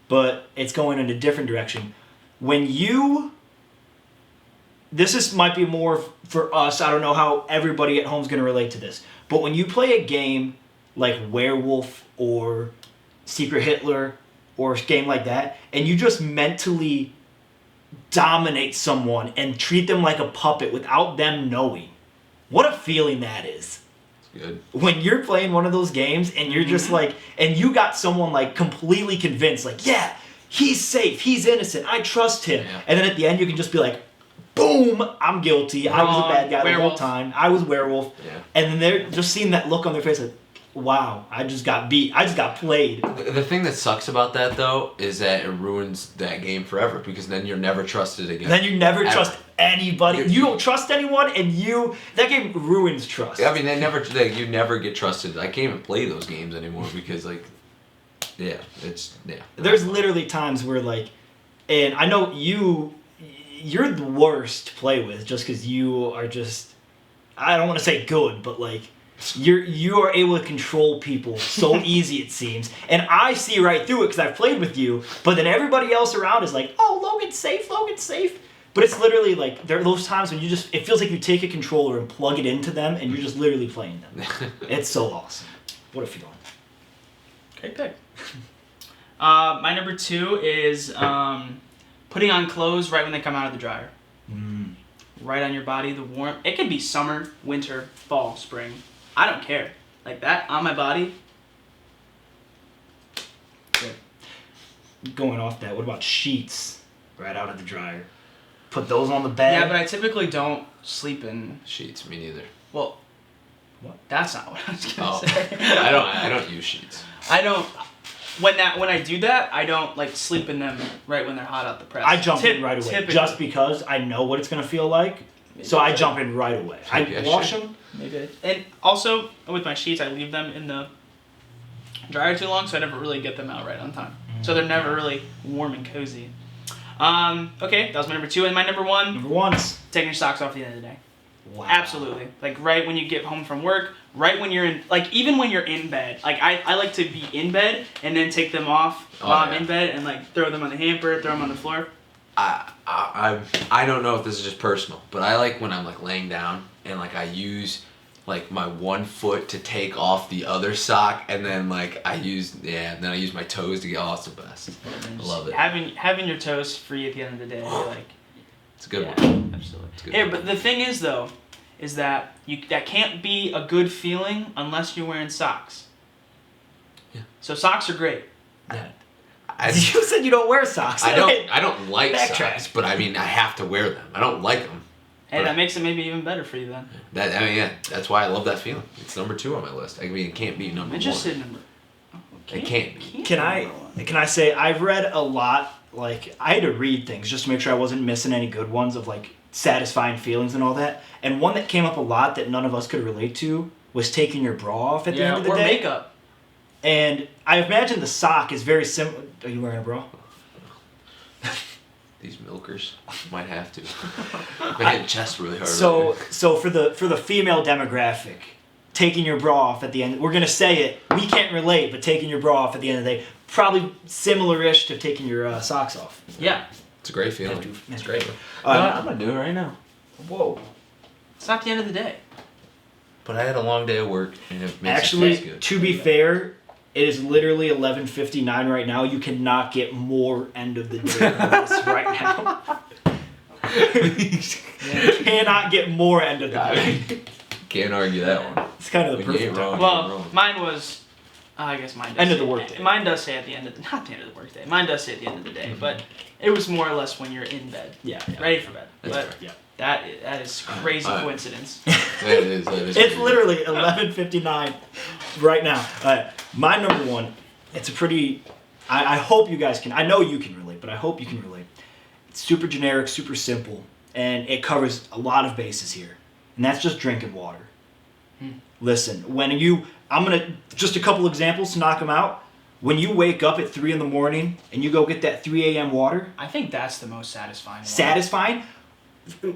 but it's going in a different direction. When you... might be more for us. I don't know how everybody at home is going to relate to this. But when you play a game like Werewolf or Secret Hitler or a game like that, and you just mentally dominate someone and treat them like a puppet without them knowing, what a feeling that is. Good. When you're playing one of those games and you're just like, and you got someone like completely convinced, like, yeah, he's safe, he's innocent, I trust him. Yeah. And then at the end you can just be like, boom, I'm guilty, I was a bad guy the whole Werewolf. time, I was werewolf. Yeah. And then they're just seeing that look on their face like, wow, I just got beat, I just got played. The thing that sucks about that, though, is that it ruins that game forever because then you're never trusted again. Then you never Ever. trust anybody. You don't trust anyone, and that game ruins trust. I mean, you never get trusted. I can't even play those games anymore because, There's literally times where, like, and I know you're the worst to play with just because you are just, I don't want to say good, but, like, you are able to control people so easy, it seems. And I see right through it because I've played with you, but then everybody else around is like, oh, Logan's safe. But it's literally like, there are those times when it feels like you take a controller and plug it into them and you're just literally playing them. It's so awesome. What a feeling. Okay, pick. My number 2 is putting on clothes right when they come out of the dryer. Right on your body, the warmth. It could be summer, winter, fall, spring. I don't care. Like that on my body. Good. Going off that, what about sheets right out of the dryer? Put those on the bed. Yeah, but I typically don't sleep in. Sheets, me neither. Well, What? That's not what I was gonna Oh, say. I don't use sheets. I don't. When I do that, I don't like sleep in them right when they're hot out the press. I jump in right away typically. just because I know what it's gonna feel like. So I jump in right away. Maybe I I wash should. them. Maybe. And also with my sheets, I leave them in the dryer too long, so I never really get them out right on time. So they're never really warm and cozy. Okay, that was my number 2, and my number 1. Number one's. Taking your socks off at the end of the day. Wow. Absolutely. Like right when you get home from work, right when you're in, like even when you're in bed. Like I like to be in bed and then take them off while I'm in bed and like throw them on the hamper, throw them on the floor. I don't know if this is just personal, but I like when I'm like laying down and like I use like my one foot to take off the other sock and then like I use my toes to get off the best. I love it. Having your toes free at the end of the day, I feel like It's a good yeah, one. absolutely. It's a good Here, one. but the thing is though, is that that can't be a good feeling unless you're wearing socks. Yeah. So socks are great. You said you don't wear socks. I don't like Backtrack. socks, but I mean I have to wear them. I don't like them. Hey, that makes it maybe even better for you then. That's why I love that feeling. It's number 2 on my list. I mean, it can't be number I'm 1. interested in number. It can't be. Can I say I've read a lot. Like I had to read things just to make sure I wasn't missing any good ones of like satisfying feelings and all that. And one that came up a lot that none of us could relate to was taking your bra off at the end of the or day. makeup. And I imagine the sock is very similar. Are you wearing a bra? These milkers might have to. They're hitting chest really hard. So for the female demographic, taking your bra off at the end, we're gonna say it. We can't relate, but taking your bra off at the end of the day, probably similar-ish to taking your socks off. Yeah. It's a great feeling. It's great. I'm gonna do it right now. Whoa. It's not the end of the day. But I had a long day of work, and it makes Actually, it taste good. to be fair, it is literally 11:59 right now. You cannot get more end of the day than this right now. You cannot get more end of the day. Can't argue that one. It's kind of the When you ain't perfect wrong. time. Well, mine was. I guess mine does End of say- the workday. Mine does say at the end of not the end of the workday. Mine does say at the end of the day, but it was more or less when you're in bed, Yeah. ready for bed. That's But fair. Yeah. that is crazy Alright. coincidence. That is. It's crazy. literally 11:59 right now. My number one, it's a pretty. I hope you guys can. I know you can relate, but I hope you can relate. It's super generic, super simple, and it covers a lot of bases here. And that's just drinking water. Listen, I'm gonna just a couple examples to knock them out. When you wake up at 3 a.m. and you go get that 3 a.m. water, I think that's the most satisfying. One. satisfying.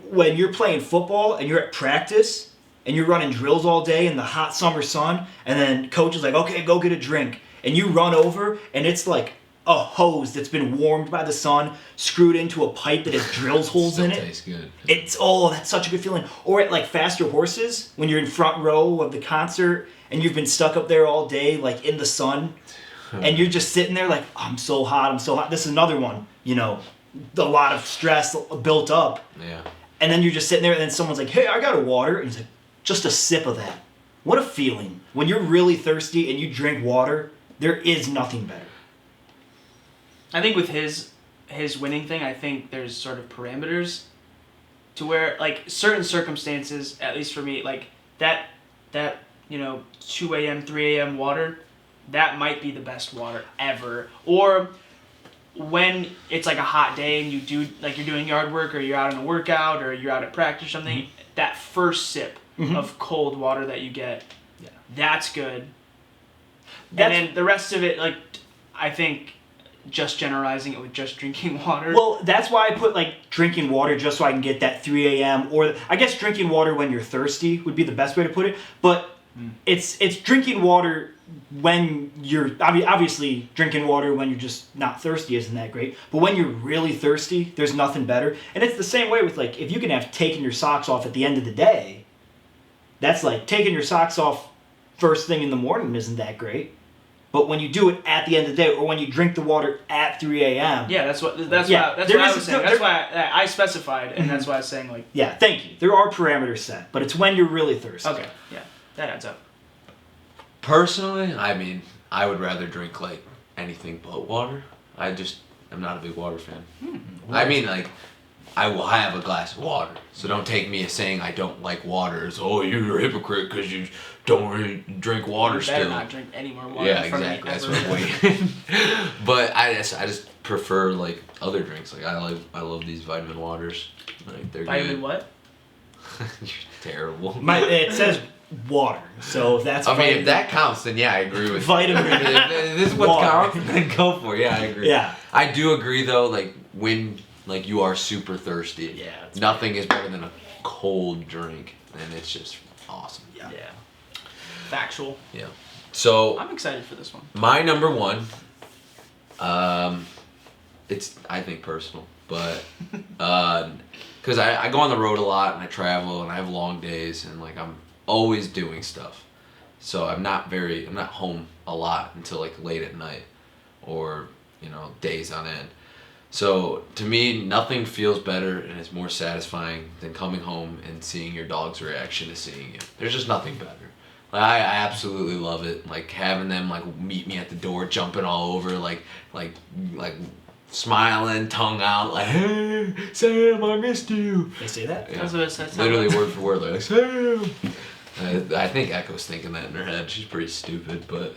When you're playing football and you're at practice and you're running drills all day in the hot summer sun, and then coach is like, okay, go get a drink. And you run over and it's like a hose that's been warmed by the sun, screwed into a pipe that has drills holes Still in it. tastes good. That's such a good feeling. Or at like Faster Horses, when you're in front row of the concert and you've been stuck up there all day, like in the sun, and you're just sitting there like, I'm so hot. This is another one, a lot of stress built up. Yeah. And then you're just sitting there and then someone's like, hey, I got a water. And he's like, just a sip of that. What a feeling. When you're really thirsty and you drink water, there is nothing better. I think with his winning thing, I think there's sort of parameters to where like certain circumstances, at least for me, like that 2 a.m., 3 a.m. water, that might be the best water ever. Or when it's like a hot day and you're doing yard work or you're out on a workout or you're out at practice or something, that first sip of cold water that you get, that's good. And then the rest of it, like, I think just generalizing it with just drinking water. Well, that's why I put like drinking water just so I can get that 3 a.m. or I guess drinking water when you're thirsty would be the best way to put it. But it's drinking water when you're obviously drinking water when you're just not thirsty isn't that great. But when you're really thirsty, there's nothing better. And it's the same way with like if you can have taken your socks off at the end of the day, that's like taking your socks off first thing in the morning isn't that great. But when you do it at the end of the day, or when you drink the water at 3 a.m. Yeah, that's what I was saying. That's why I specified, and that's why I was saying like. Yeah, thank you. There are parameters set, but it's when you're really thirsty. Okay, yeah, that adds up. Personally, I mean, I would rather drink like anything but water. I'm not a big water fan. I mean, like, I will have a glass of water, so don't take me as saying I don't like water. It's, oh, you're a hypocrite because you don't really drink water You better still. not drink any more water. Yeah, from exactly. Me That's ever. what I'm waiting. But I just prefer like other drinks. Like I love these vitamin waters. Like they're Vitamin good. what? You're terrible. It says water, so if that's. I mean, if that counts, then yeah, I agree with Vitamin If this is what water. counts, then go for it. Yeah, I agree. Yeah. I do agree though. Like when like you are super thirsty. Yeah, that's Nothing is better than a cold drink, and it's just awesome. Yeah. Factual. Yeah. So I'm excited for this one. my number one, it's I think personal, but because I go on the road a lot and I travel and I have long days and like I'm always doing stuff, so I'm not home a lot until like late at night, or days on end. So to me, nothing feels better and is more satisfying than coming home and seeing your dog's reaction to seeing you. There's just nothing better. Like, I absolutely love it. Like having them like meet me at the door, jumping all over, like smiling, tongue out, like, "Hey, Sam, I missed you." They say that? Yeah. That's what it says. Literally word for word, like, "Sam." I think Echo's thinking that in her head. She's pretty stupid, but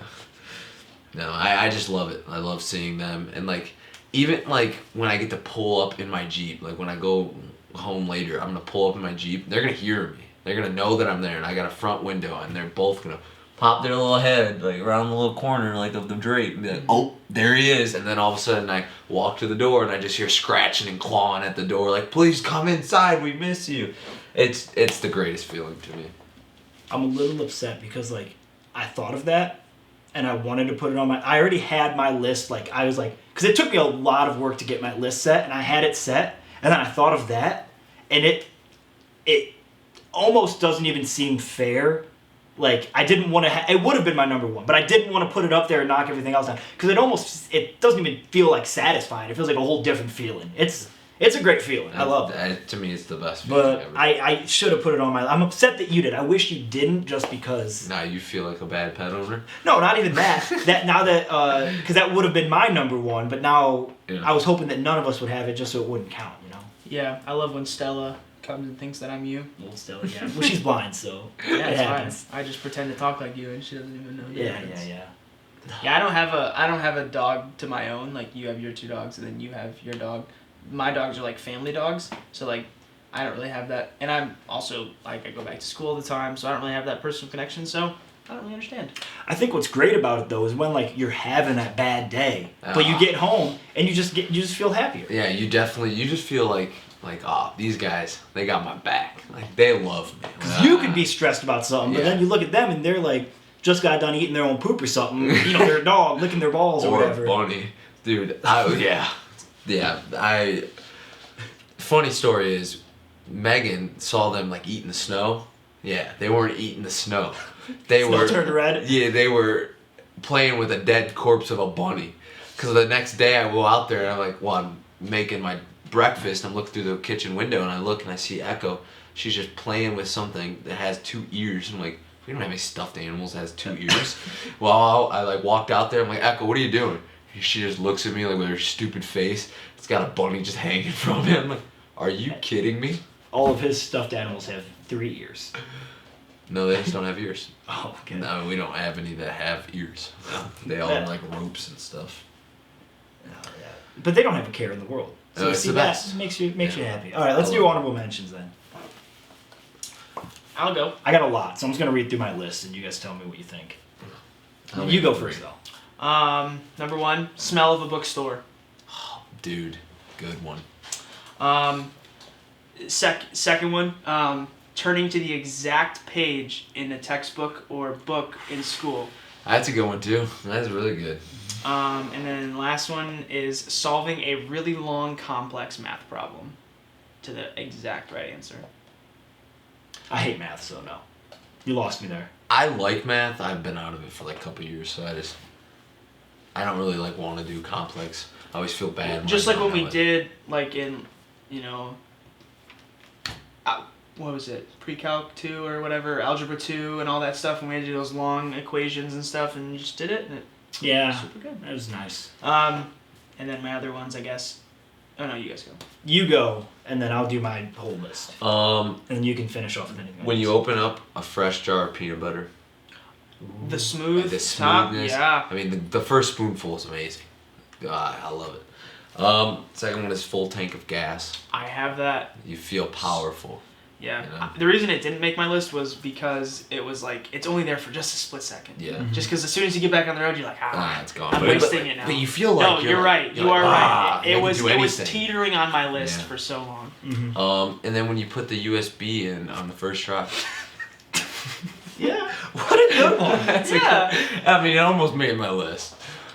no, I just love it. I love seeing them, and like even like when I get to pull up in my Jeep, like when I go home later, I'm gonna pull up in my Jeep. They're gonna hear me. They're gonna know that I'm there, and I got a front window, and they're both gonna pop their little head like around the little corner like of the drape and be like, "Oh, there he is." And then all of a sudden I walk to the door and I just hear scratching and clawing at the door like, "Please come inside, we miss you." It's the greatest feeling to me. I'm a little upset because like I thought of that and I wanted to put it on I already had my list, like I was like, because it took me a lot of work to get my list set, and I had it set, and then I thought of that, and it almost doesn't even seem fair. Like I didn't want to. It would have been my number one, but I didn't want to put it up there and knock everything else down because it doesn't even feel like satisfying. It feels like a whole different feeling. It's a great feeling. I love it. To me, it's the best feeling But ever. I should have put it on my. I'm upset that you did. I wish you didn't, just because. Now you feel like a bad pet owner? No, not even that. Because that would have been my number one, but now Yeah. I was hoping that none of us would have it, just so it wouldn't count. You know. Yeah, I love when Stella comes and thinks that I'm you. Old Stella, yeah. Well, she's blind, so Yeah, it it's happens. fine. I just pretend to talk like you, and she doesn't even know. The Yeah, difference. yeah. Yeah, I don't have a dog to my own. Like you have your two dogs, and then you have your dog. My dogs are like family dogs, so like I don't really have that. And I'm also like I go back to school all the time, so I don't really have that personal connection. So I don't really understand. I think what's great about it though is when like you're having a bad day, but you get home and you just feel happier. Yeah, you just feel like these guys, they got my back. Like they love me. You could be stressed about something, but then you look at them and they're like just got done eating their own poop or something. You know, their dog licking their balls or whatever. Or bunny, dude. Funny story is, Megan saw them like eating the snow. Yeah, they weren't eating the snow. They Snow were turned red? Yeah, they were playing with a dead corpse of a bunny. Cause the next day I go out there and I'm like, well, I'm making my breakfast. I'm looking through the kitchen window and I look and I see Echo. She's just playing with something that has 2 ears. I'm like, we don't have any stuffed animals that has 2 ears. Well, I like walked out there. I'm like, Echo, what are you doing? She just looks at me like with her stupid face. It's got a bunny just hanging from it. I'm like, are you kidding me? All of his stuffed animals have 3 ears. No, they just don't have ears. Oh, okay. No, we don't have any that have ears. No, they all have like ropes and stuff. But they don't have a care in the world. So It's see, the that best. makes you happy. All right, let's do honorable mentions then. I'll go. I got a lot, so I'm just gonna read through my list and you guys tell me what you think. You go first though. Number one, smell of a bookstore. Dude, good one. Second one, turning to the exact page in a textbook or book in school. That's a good one too. That's really good. And then last one is solving a really long, complex math problem to the exact right answer. I hate math, so no. You lost me there. I like math. I've been out of it for like a couple years, so I don't really like want to do complex. I always feel bad. when Just I like don't when we know it. did, like in, what was it, pre-calc 2 or whatever, algebra 2 and all that stuff, and we had to do those long equations and stuff, and you just did it, and it Yeah, was super good. that was nice. And then my other ones, I guess. Oh no, you guys go. You go, and then I'll do my whole list. And then you can finish off with anything. When else. you open up a fresh jar of peanut butter, The smooth the top, smoothness. yeah. I mean, the first spoonful is amazing. I love it. Second one is full tank of gas. I have that. You feel powerful. Yeah. You know? The reason it didn't make my list was because it was like, it's only there for just a split second. Yeah. Just because as soon as you get back on the road, you're like, It's gone. I'm But- wasting it now. But you feel like no, you're right. You are right. It was anything. teetering on my list Yeah. for so long. And then when you put the USB in on the first try. Yeah, what a good one. Yeah. I mean, it almost made my list.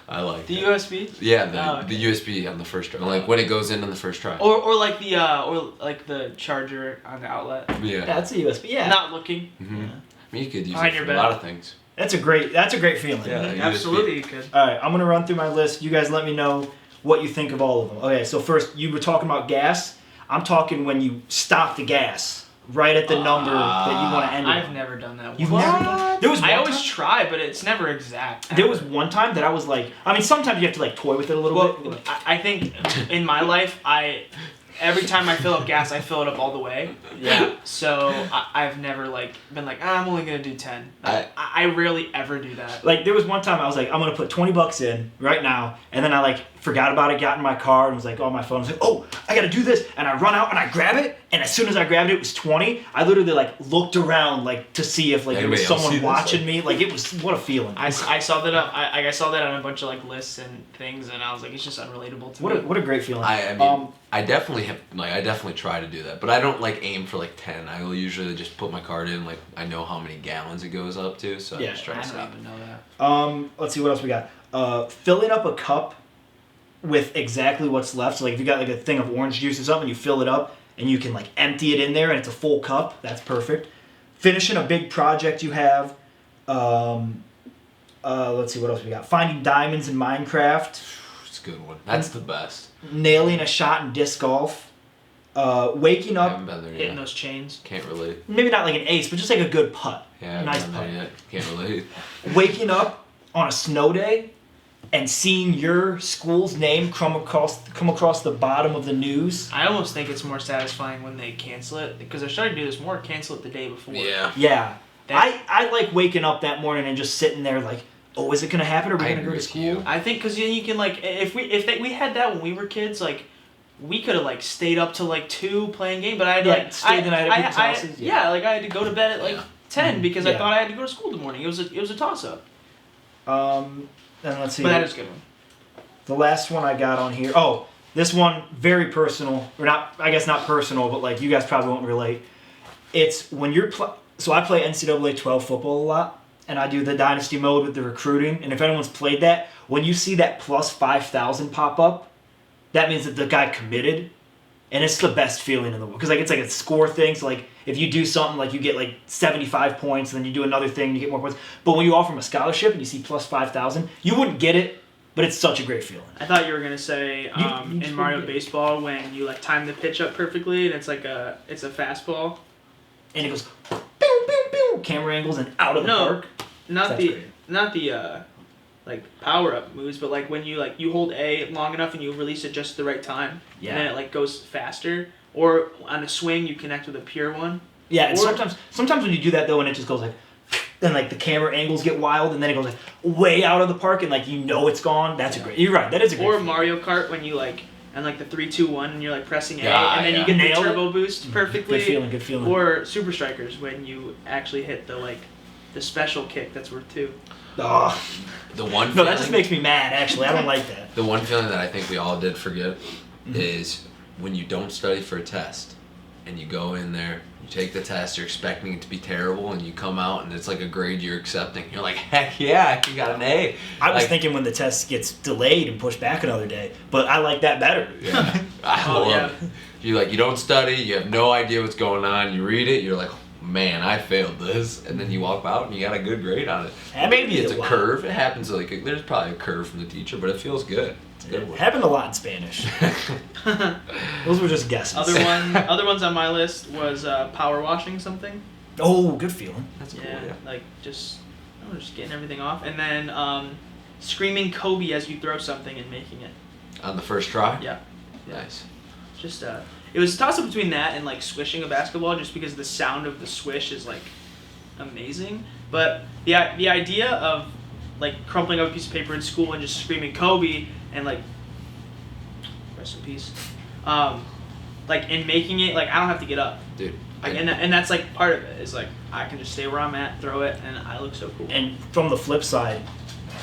I like The it. USB? Yeah, Oh, okay. the USB on the first try. Like when it goes in on the first try. Or like the charger on the outlet. Yeah. That's a USB. Yeah, Not looking. Mhm. I mean, you could use Behind it your for a bed. lot of things. that's a great feeling. Yeah. USB. Absolutely, you could. All right, I'm gonna run through my list. You guys let me know what you think of all of them. Okay, so first, you were talking about gas. I'm talking when you stop the gas right at the number that you want to end it I've on. never done that. You've once. never done. There was one I always time- try, but it's never exact. There was one time that I was like, I mean, sometimes you have to like toy with it a little Well, bit. I think in my life, every time I fill up gas, I fill it up all the way. Yeah. So I've never like been like, I'm only gonna do 10. I rarely ever do that. Like there was one time I was like, I'm gonna put $20 in right now, and then I like forgot about it, got in my car, and was like on my phone. I was like, oh, I gotta do this, and I run out and I grab it, and as soon as I grabbed it, it was 20. I literally like looked around like to see if like there was Anybody else see someone this? watching me. Like it was what a feeling. I saw that I saw that on a bunch of like lists and things, and I was like, it's just unrelatable to me. What a great feeling. I mean, I definitely try to do that, but I don't like aim for like 10. I will usually just put my card in, like I know how many gallons it goes up to, so Yeah, I just try I to don't stop. even know that. Let's see what else we got. Filling up a cup with exactly what's left. So like if you got like a thing of orange juice or something, you fill it up and you can like empty it in there and it's a full cup. That's perfect. Finishing a big project you have. Let's see what else we got. Finding diamonds in Minecraft. It's a good one. That's the best. Nailing a shot in disc golf. Waking I up. haven't been there Hitting yet. those chains. Can't relate. Maybe not like an ace, but just like a good putt. Yeah, I Nice haven't been putt. there yet. Can't relate. Waking up on a snow day and seeing your school's name come across the bottom of the news. I almost think it's more satisfying when they cancel it, because they're starting to do this more. Cancel it the day before. Yeah. Yeah. That- I like waking up that morning and just sitting there like, oh, is it gonna happen? Are we I gonna go agree to with school? you. I think because you can like we had that when we were kids, like we could have like stayed up till like 2 playing game, but I had to Yeah, like stay the night at people's houses, yeah. Yeah, like I had to go to bed at like Yeah. 10 because I Yeah. thought I had to go to school in the morning. It was a toss up. And let's see. But that is a good one. The last one I got on here. Oh, this one very personal, or not? I guess not personal, but like you guys probably won't relate. It's when you're so I play NCAA 12 football a lot, and I do the dynasty mode with the recruiting. And if anyone's played that, when you see that plus 5,000 pop up, that means that the guy committed, and it's the best feeling in the world because like it's like a score thing. So like if you do something like you get like 75 points, and then you do another thing, you get more points. But when you offer him a scholarship and you see plus 5,000, you wouldn't get it. But it's such a great feeling. I thought you were gonna say You in Mario Baseball when you like time the pitch up perfectly and it's a fastball. And it goes, pew, pew, pew, camera angles and out of the No. park. Not That's the great. not the like power up moves, but like when you hold A long enough and you release it just at the right time, Yeah. and then it like goes faster. Or on a swing you connect with a pure one. Yeah, and Or- sometimes when you do that though, and it just goes like, then like the camera angles get wild, and then it goes like way out of the park, and like you know it's gone. That's a great. You're right. That is a great. Or feeling. Mario Kart when you like and like the 3, 2, 1 and you're like pressing A Yeah, and then yeah. you get the Nailed it. turbo boost perfectly. Good feeling. Good feeling. Or Super Strikers when you actually hit the special kick that's worth 2. Oh, The one no, feeling, that just makes me mad. Actually, I don't like that. the one feeling that I think we all did forget is when you don't study for a test and you go in there, you take the test, you're expecting it to be terrible, and you come out and it's like a grade you're accepting. You're like, heck yeah, you got an A. I was Like, thinking when the test gets delayed and pushed back another day, but I like that better. Yeah, I Oh, love yeah. it. You don't study, you have no idea what's going on. You read it, you're like, man, I failed this, and then you walk out and you got a good grade on it. Happened Maybe to it's me a a lot. curve. It happens like there's probably a curve from the teacher, but it feels good. It's a good It one. happened a lot in Spanish. Those were just guesses. Other ones on my list was power washing something. Oh, good feeling. That's cool. Yeah, Yeah. like just getting everything off, and then screaming Kobe as you throw something and making it. On the first try. Yeah, Nice. just it was a toss up between that and like swishing a basketball, just because the sound of the swish is like amazing. But the idea of like crumpling up a piece of paper in school and just screaming Kobe and like rest in peace, like and making it like I don't have to get up. Dude. Like, and that's like part of it is like I can just stay where I'm at, throw it, and I look so cool. And from the flip side,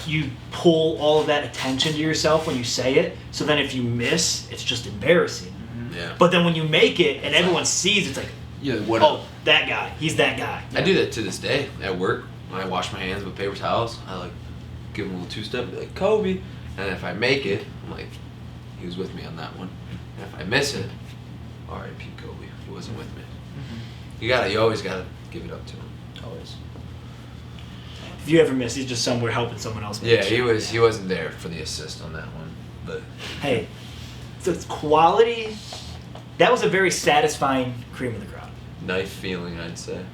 you pull all of that attention to yourself when you say it. So then if you miss, it's just embarrassing. Yeah. But then when you make it and everyone sees, it's like, Yeah. What? oh, that guy. He's that guy. I do that to this day at work. When I wash my hands with paper towels, I like give him a little two-step, be like Kobe, and if I make it, I'm like, he was with me on that one. And if I miss it, R.I.P. Kobe, he wasn't with me. You always gotta give it up to him. Always. If you ever miss, he's just somewhere helping someone else. make Yeah, sure. he wasn't there for the assist on that one. but Hey, so it's quality. That was a very satisfying cream of the crop. knife feeling, I'd say.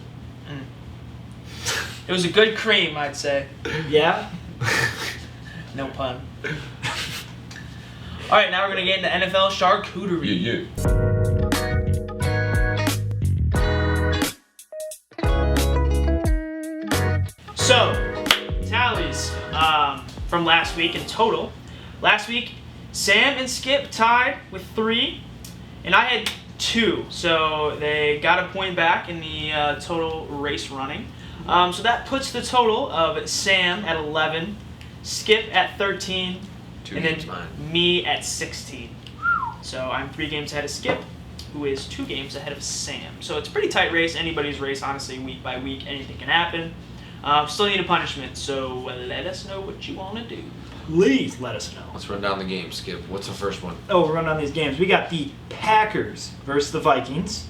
It was a good cream, I'd say. Yeah? No pun. All right, now we're gonna get into NFL charcuterie. So, tallies from last week in total. Last week, Sam and Skip tied with 3, and I had 2. So they got a point back in the total race running. So that puts the total of Sam at 11, Skip at 13, and then me at 16. So I'm 3 games ahead of Skip, who is 2 games ahead of Sam. So it's a pretty tight race. Anybody's race, honestly, week by week, anything can happen. Still need a punishment, so let us know what you want to do. Please let us know. Let's run down the game, Skip. What's the first one? Oh, we're running on these games. We got the Packers versus the Vikings.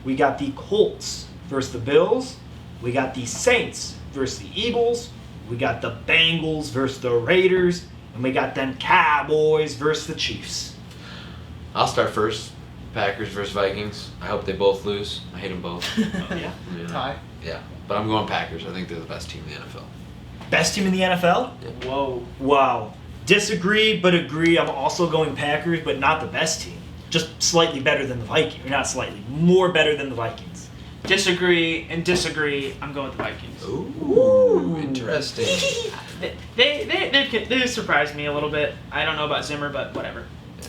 We got the Colts versus the Bills. We got the Saints versus the Eagles. We got the Bengals versus the Raiders. And we got them Cowboys versus the Chiefs. I'll start first. Packers versus Vikings. I hope they both lose. I hate them both. Yeah. You know? Tie. Yeah, but I'm going Packers. I think they're the best team in the NFL. Best team in the NFL? Whoa. Wow. Disagree, but agree. I'm also going Packers, but not the best team. Just slightly better than the Vikings. Or not slightly. More better than the Vikings. Disagree and disagree. I'm going with the Vikings. Ooh, interesting. They surprised me a little bit. I don't know about Zimmer, but whatever. Yeah.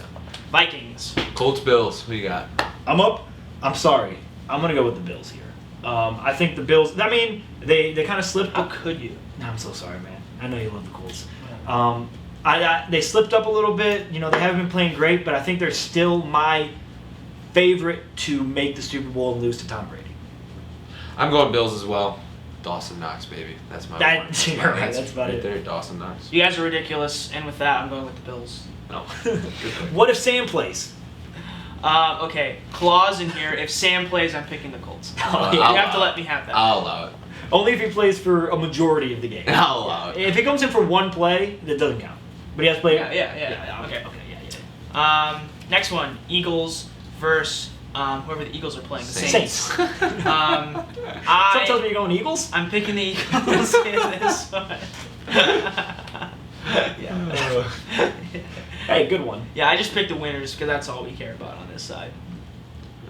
Vikings. Colts, Bills. Who you got? I'm up. I'm sorry. I'm going to go with the Bills here. I think the Bills, I mean, they kind of slipped. How could you? No, I'm so sorry, man. I know you love the Colts. They slipped up a little bit. You know, they haven't been playing great, but I think they're still my favorite to make the Super Bowl and lose to Tom Brady. I'm going Bills as well. Dawson Knox, baby. That's my That- one. you're right, that's about right it. there, Dawson Knox. You guys are ridiculous, and with that, I'm going with the Bills. No. What if Sam plays? Okay, clause in here. If Sam plays, I'm picking the Colts. You I'll have to allow let me have that. I'll allow it. Only if he plays for a majority of the game. I'll allow it. If he comes in for one play, that doesn't count. But he has to play. Yeah. Okay. Yeah. Next one, Eagles versus whoever the Eagles are playing. The Saints. Saints. Something tells me you're going Eagles. I'm picking the Eagles in this one. Yeah. Hey, good one. Yeah, I just picked the winners because that's all we care about on this side.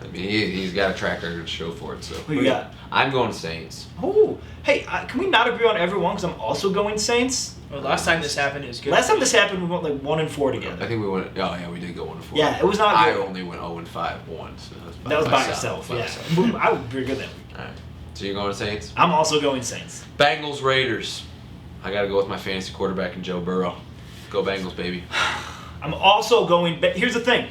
I mean, he's got a track record to show for it, so. Who you got? I'm going Saints. Oh, hey, can we not agree on everyone? Because I'm also going Saints. Well, last time this happened, it was good. Last time this happened, we went like 1-4 together. I think we went. Oh yeah, we did go 1-4. Yeah, it was not I good. only went 0-5 once. So That was by myself, yourself. by Yeah, myself. I was pretty good that week. All right. So you're going Saints? I'm also going Saints. Bengals Raiders. I got to go with my fantasy quarterback and Joe Burrow. Go Bengals, baby. I'm also going. Here's the thing,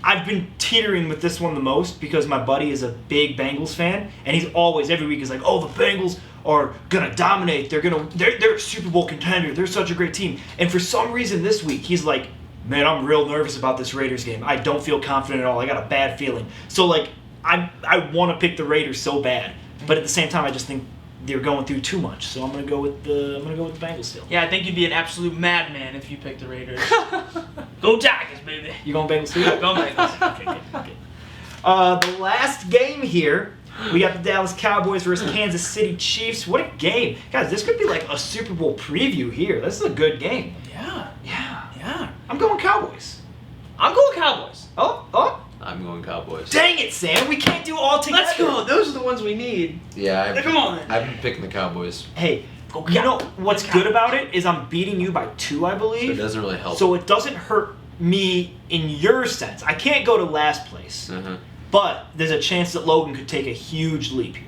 I've been teetering with this one the most because my buddy is a big Bengals fan, and he's always every week is like, "Oh, the Bengals are gonna dominate. They're a Super Bowl contender. They're such a great team." And for some reason this week he's like, "Man, I'm real nervous about this Raiders game. I don't feel confident at all. I got a bad feeling." So like, I want to pick the Raiders so bad, but at the same time I just think they're going through too much. So I'm gonna go with the Bengals still. Yeah, I think you'd be an absolute madman if you picked the Raiders. Go Tigers, baby. You going Bengals too? Go Bengals. Okay. The last game here, we got the Dallas Cowboys versus Kansas City Chiefs. What a game. Guys, this could be like a Super Bowl preview here. This is a good game. Yeah. I'm going Cowboys. I'm going Cowboys. Oh. I'm going Cowboys. Dang it, Sam. We can't do all together. Let's go. Those are the ones we need. Yeah, Come on. I've been picking the Cowboys. Hey, you know what's good about it is I'm beating you by 2, I So it believe. doesn't really help. So it doesn't hurt me in your sense. I can't go to last place. Uh-huh. But there's a chance that Logan could take a huge leap here.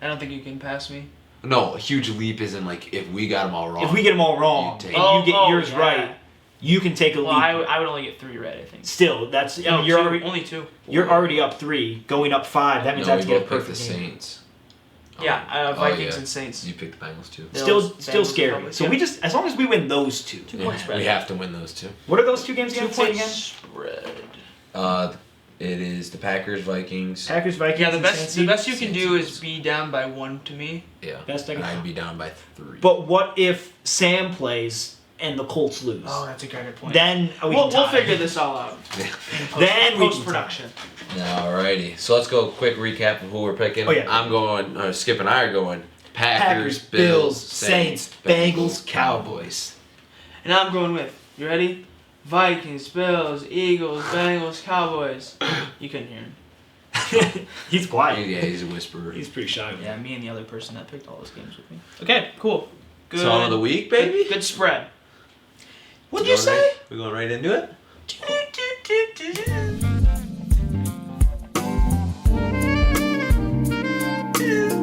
I don't think you can pass me. No, a huge leap isn't like if we got them all wrong. If we get them all wrong You and take- you get yours yeah. right, you can take a Well, leap. I would only get 3 right, I think. Still, that's I No, mean, you're two, already only 2. you're already up 3, going up 5. That means I No, have we to get a both picked the perfect game. Saints. Yeah, Vikings yeah. and Saints. You picked the Bengals too. Still Bengals, scary. Cowboys, So yeah. we just as long as we win those 2. Yeah, spread. we have to win those two. What are those 2 games again? Say it 2-point again. spread. It is the Packers, Vikings. Packers, Vikings. Yeah, the and best Saints. you can do is be down by 1 to me. Yeah. Best I can- And I'd be down by 3. But what if Sam plays and the Colts lose. Oh, that's a good point. Then we'll figure this all out. Then we can Post production. Alrighty, so let's go quick recap of who we're picking. Oh, yeah. I'm going, Skip and I are going Packers, Bills, Saints, Bengals, Cowboys. And I'm going with, you ready? Vikings, Bills, Eagles, Bengals, Cowboys. You couldn't hear him. He's quiet. Yeah, he's a whisperer. He's pretty shy. Yeah, me and the other person that picked all those games with me. Okay, cool. Good. Song of the week, baby. Good spread. What'd you say? We're going right into it?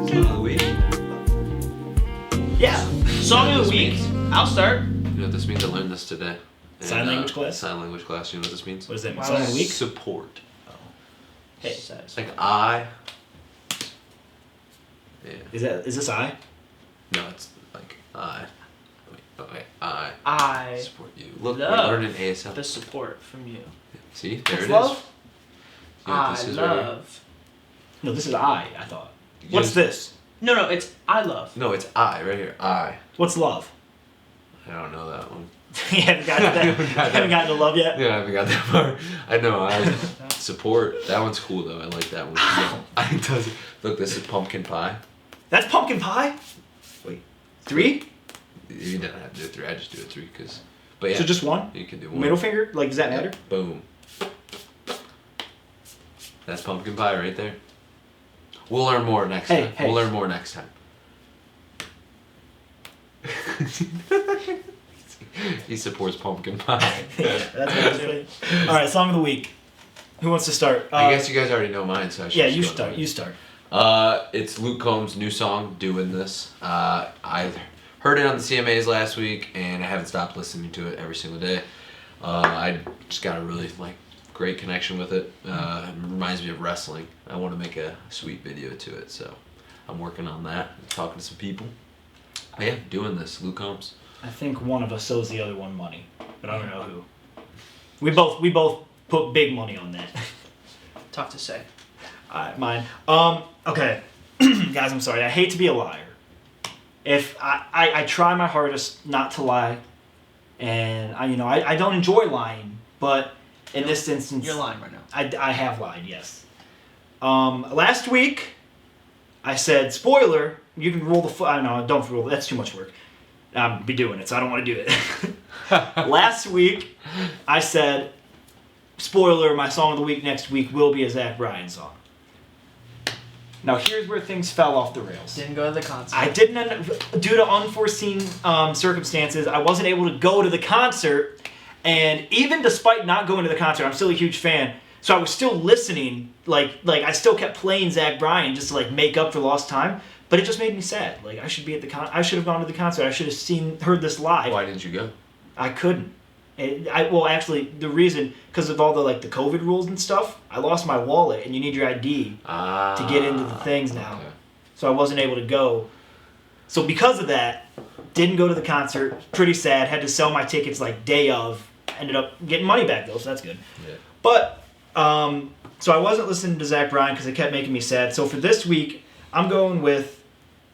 Song of the week. Yeah. Song of the week. means? I'll start. You know what this means? I learned this today. Sign language class? Sign language class. You know what this means? What does that mean? Wow. Song of the week? Support. Hey, It's like I. Yeah. is this I? No, it's like I. Okay, I I support you. Look, love we're learning ASL. the support from you. See, there It's it is. love? You know what I this is right here? love. No, this is I thought. What's Yes. this? No, it's I love. No, it's I right here. I. What's love? I don't know that one. You haven't gotten that. You haven't gotten to love yet? Yeah, I haven't got that far. I know. I support. That one's cool though. I like that one. I does. Look, this is pumpkin pie. That's pumpkin pie? Wait. 3? You didn't have to do it 3. I just do it 3 because. But yeah. So just one? You can do one. Middle finger? Like, does that matter? Boom. That's pumpkin pie right there. We'll learn more next time. Hey. We'll learn more next time. He supports pumpkin pie. Yeah, that's what I was doing. Alright, song of the week. Who wants to start? I guess you guys already know mine, so I should Yeah, just you go start. to You start. It's Luke Combs' new song, Doing This. I heard it on the CMAs last week, and I haven't stopped listening to it every single day. I just got a really great connection with it. It reminds me of wrestling. I want to make a sweet video to it, so I'm working on that. I'm talking to some people. Yeah, Doing This, Luke Combs. I think one of us owes the other one money, but I don't know who. We both put big money on that. Tough to say. Alright, mine. Okay. Guys, I'm sorry. I hate to be a liar. If I try my hardest not to lie, and I don't enjoy lying, but in this instance, You're lying right now. I have lied, yes. Last week, I said, spoiler, you can roll the I don't know, don't roll, that's too much work. I'll be doing it, so I don't want to do it. Last week, I said, spoiler, my song of the week next week will be a Zach Bryan song. Now here's where things fell off the rails. Didn't go to the concert. I didn't, due to unforeseen circumstances, I wasn't able to go to the concert, and even despite not going to the concert, I'm still a huge fan, so I was still listening, like I still kept playing Zach Bryan just to make up for lost time, but it just made me sad. I should be at I should have gone to the concert. I should have heard this live. Why didn't you go? I couldn't. Actually, the reason, because of all the the COVID rules and stuff, I lost my wallet, and you need your ID to get into the things now. Okay. So I wasn't able to go. So because of that, didn't go to the concert. Pretty sad. Had to sell my tickets day of. Ended up getting money back though, so that's good. Yeah. But so I wasn't listening to Zach Bryan because it kept making me sad. So for this week, I'm going with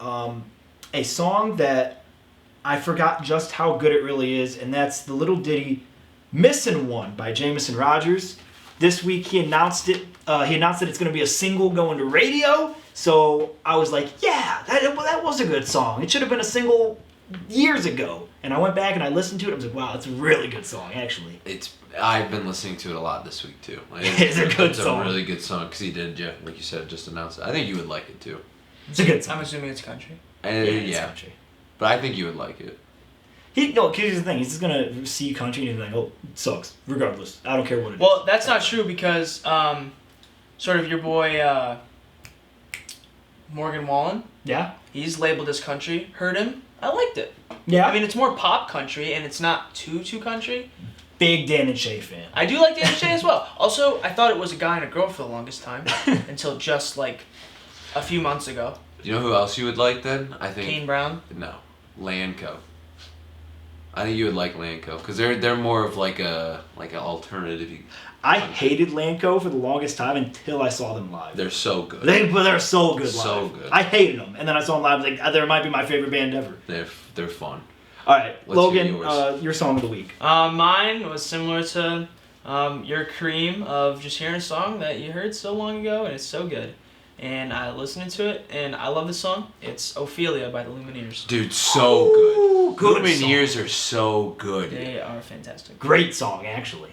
a song that I forgot just how good it really is, and that's the little ditty "Missin' One" by Jameson Rogers. This week he announced it. He announced that it's going to be a single going to radio. So I was like, yeah, that was a good song. It should have been a single years ago. And I went back and I listened to it. I was like, wow, it's a really good song, actually. I've been listening to it a lot this week too. It's a good song. It's a really good song because he did, like you said, just announce it. I think you would like it too. It's a good song. I'm assuming it's country. It's Yeah, country. but I think you would like it. Because here's the thing. He's just going to see country and he's like, oh, it sucks. Regardless. I don't care what it is. Well, that's not true because sort of your boy Morgan Wallen, Yeah? he's labeled as country. Heard him. I liked it. Yeah? I mean, it's more pop country and it's not too country. Big Dan and Shay fan. I do like Dan and Shay as well. Also, I thought it was a guy and a girl for the longest time until just a few months ago. You know who else you would like then? I think. Kane Brown. No, Landco. I think you would like Landco because they're more of an alternative. I hated Landco for the longest time until I saw them live. They're so good. They're so good live. So good. I hated them. And then I saw them live. I was like, they might be my favorite band ever. They're fun. All right, Let's hear Logan, yours. your song of the week. Mine was similar to your cream of just hearing a song that you heard so long ago and it's so good. And I listened to it and I love the song. It's Ophelia by the Lumineers. Dude, so good. good Lumineers are so good. They are fantastic. Great song, actually.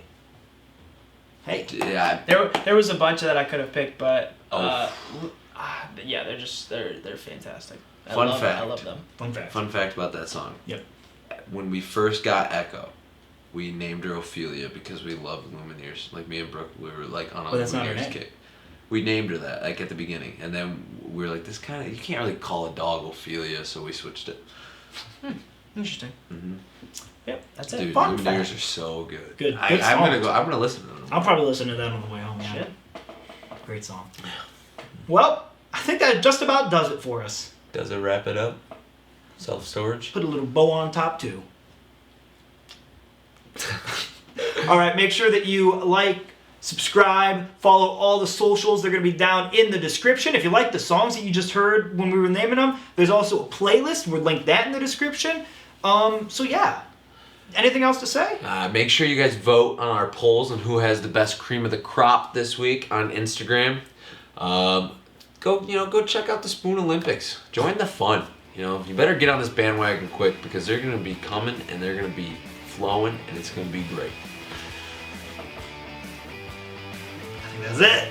Hey. Yeah. There was a bunch that I could have picked, but yeah, they're fantastic. I Fun love fact. I love them. Fun fact. Fun fact about that song. Yep. When we first got Echo, we named her Ophelia because we loved Lumineers. Like me and Brooke, we were like on a But that's not her Lumineers name. kick. We named her that like at the beginning, and then we were like, "This kind of you can't really call a dog Ophelia," so we switched it. Interesting. Mm-hmm. Yep, that's it. Dude, Fun Lumineers fact. are so good. Good I'm song. gonna go. I'm gonna listen to them. I'll probably listen to that on the way home. Yeah. Shit. Great song. Well, I think that just about does it for us. Does it wrap it up? Self-storage. Put a little bow on top too. All right, make sure that you like, subscribe, follow all the socials. They're going to be down in the description. If you like the songs that you just heard when we were naming them, there's also a playlist. We'll link that in the description. So yeah. Anything else to say? Make sure you guys vote on our polls on who has the best cream of the crop this week on Instagram. Go check out the Spoon Olympics. Join the fun. You better get on this bandwagon quick because they're gonna be coming and they're gonna be flowing and it's gonna be great. I think that's it.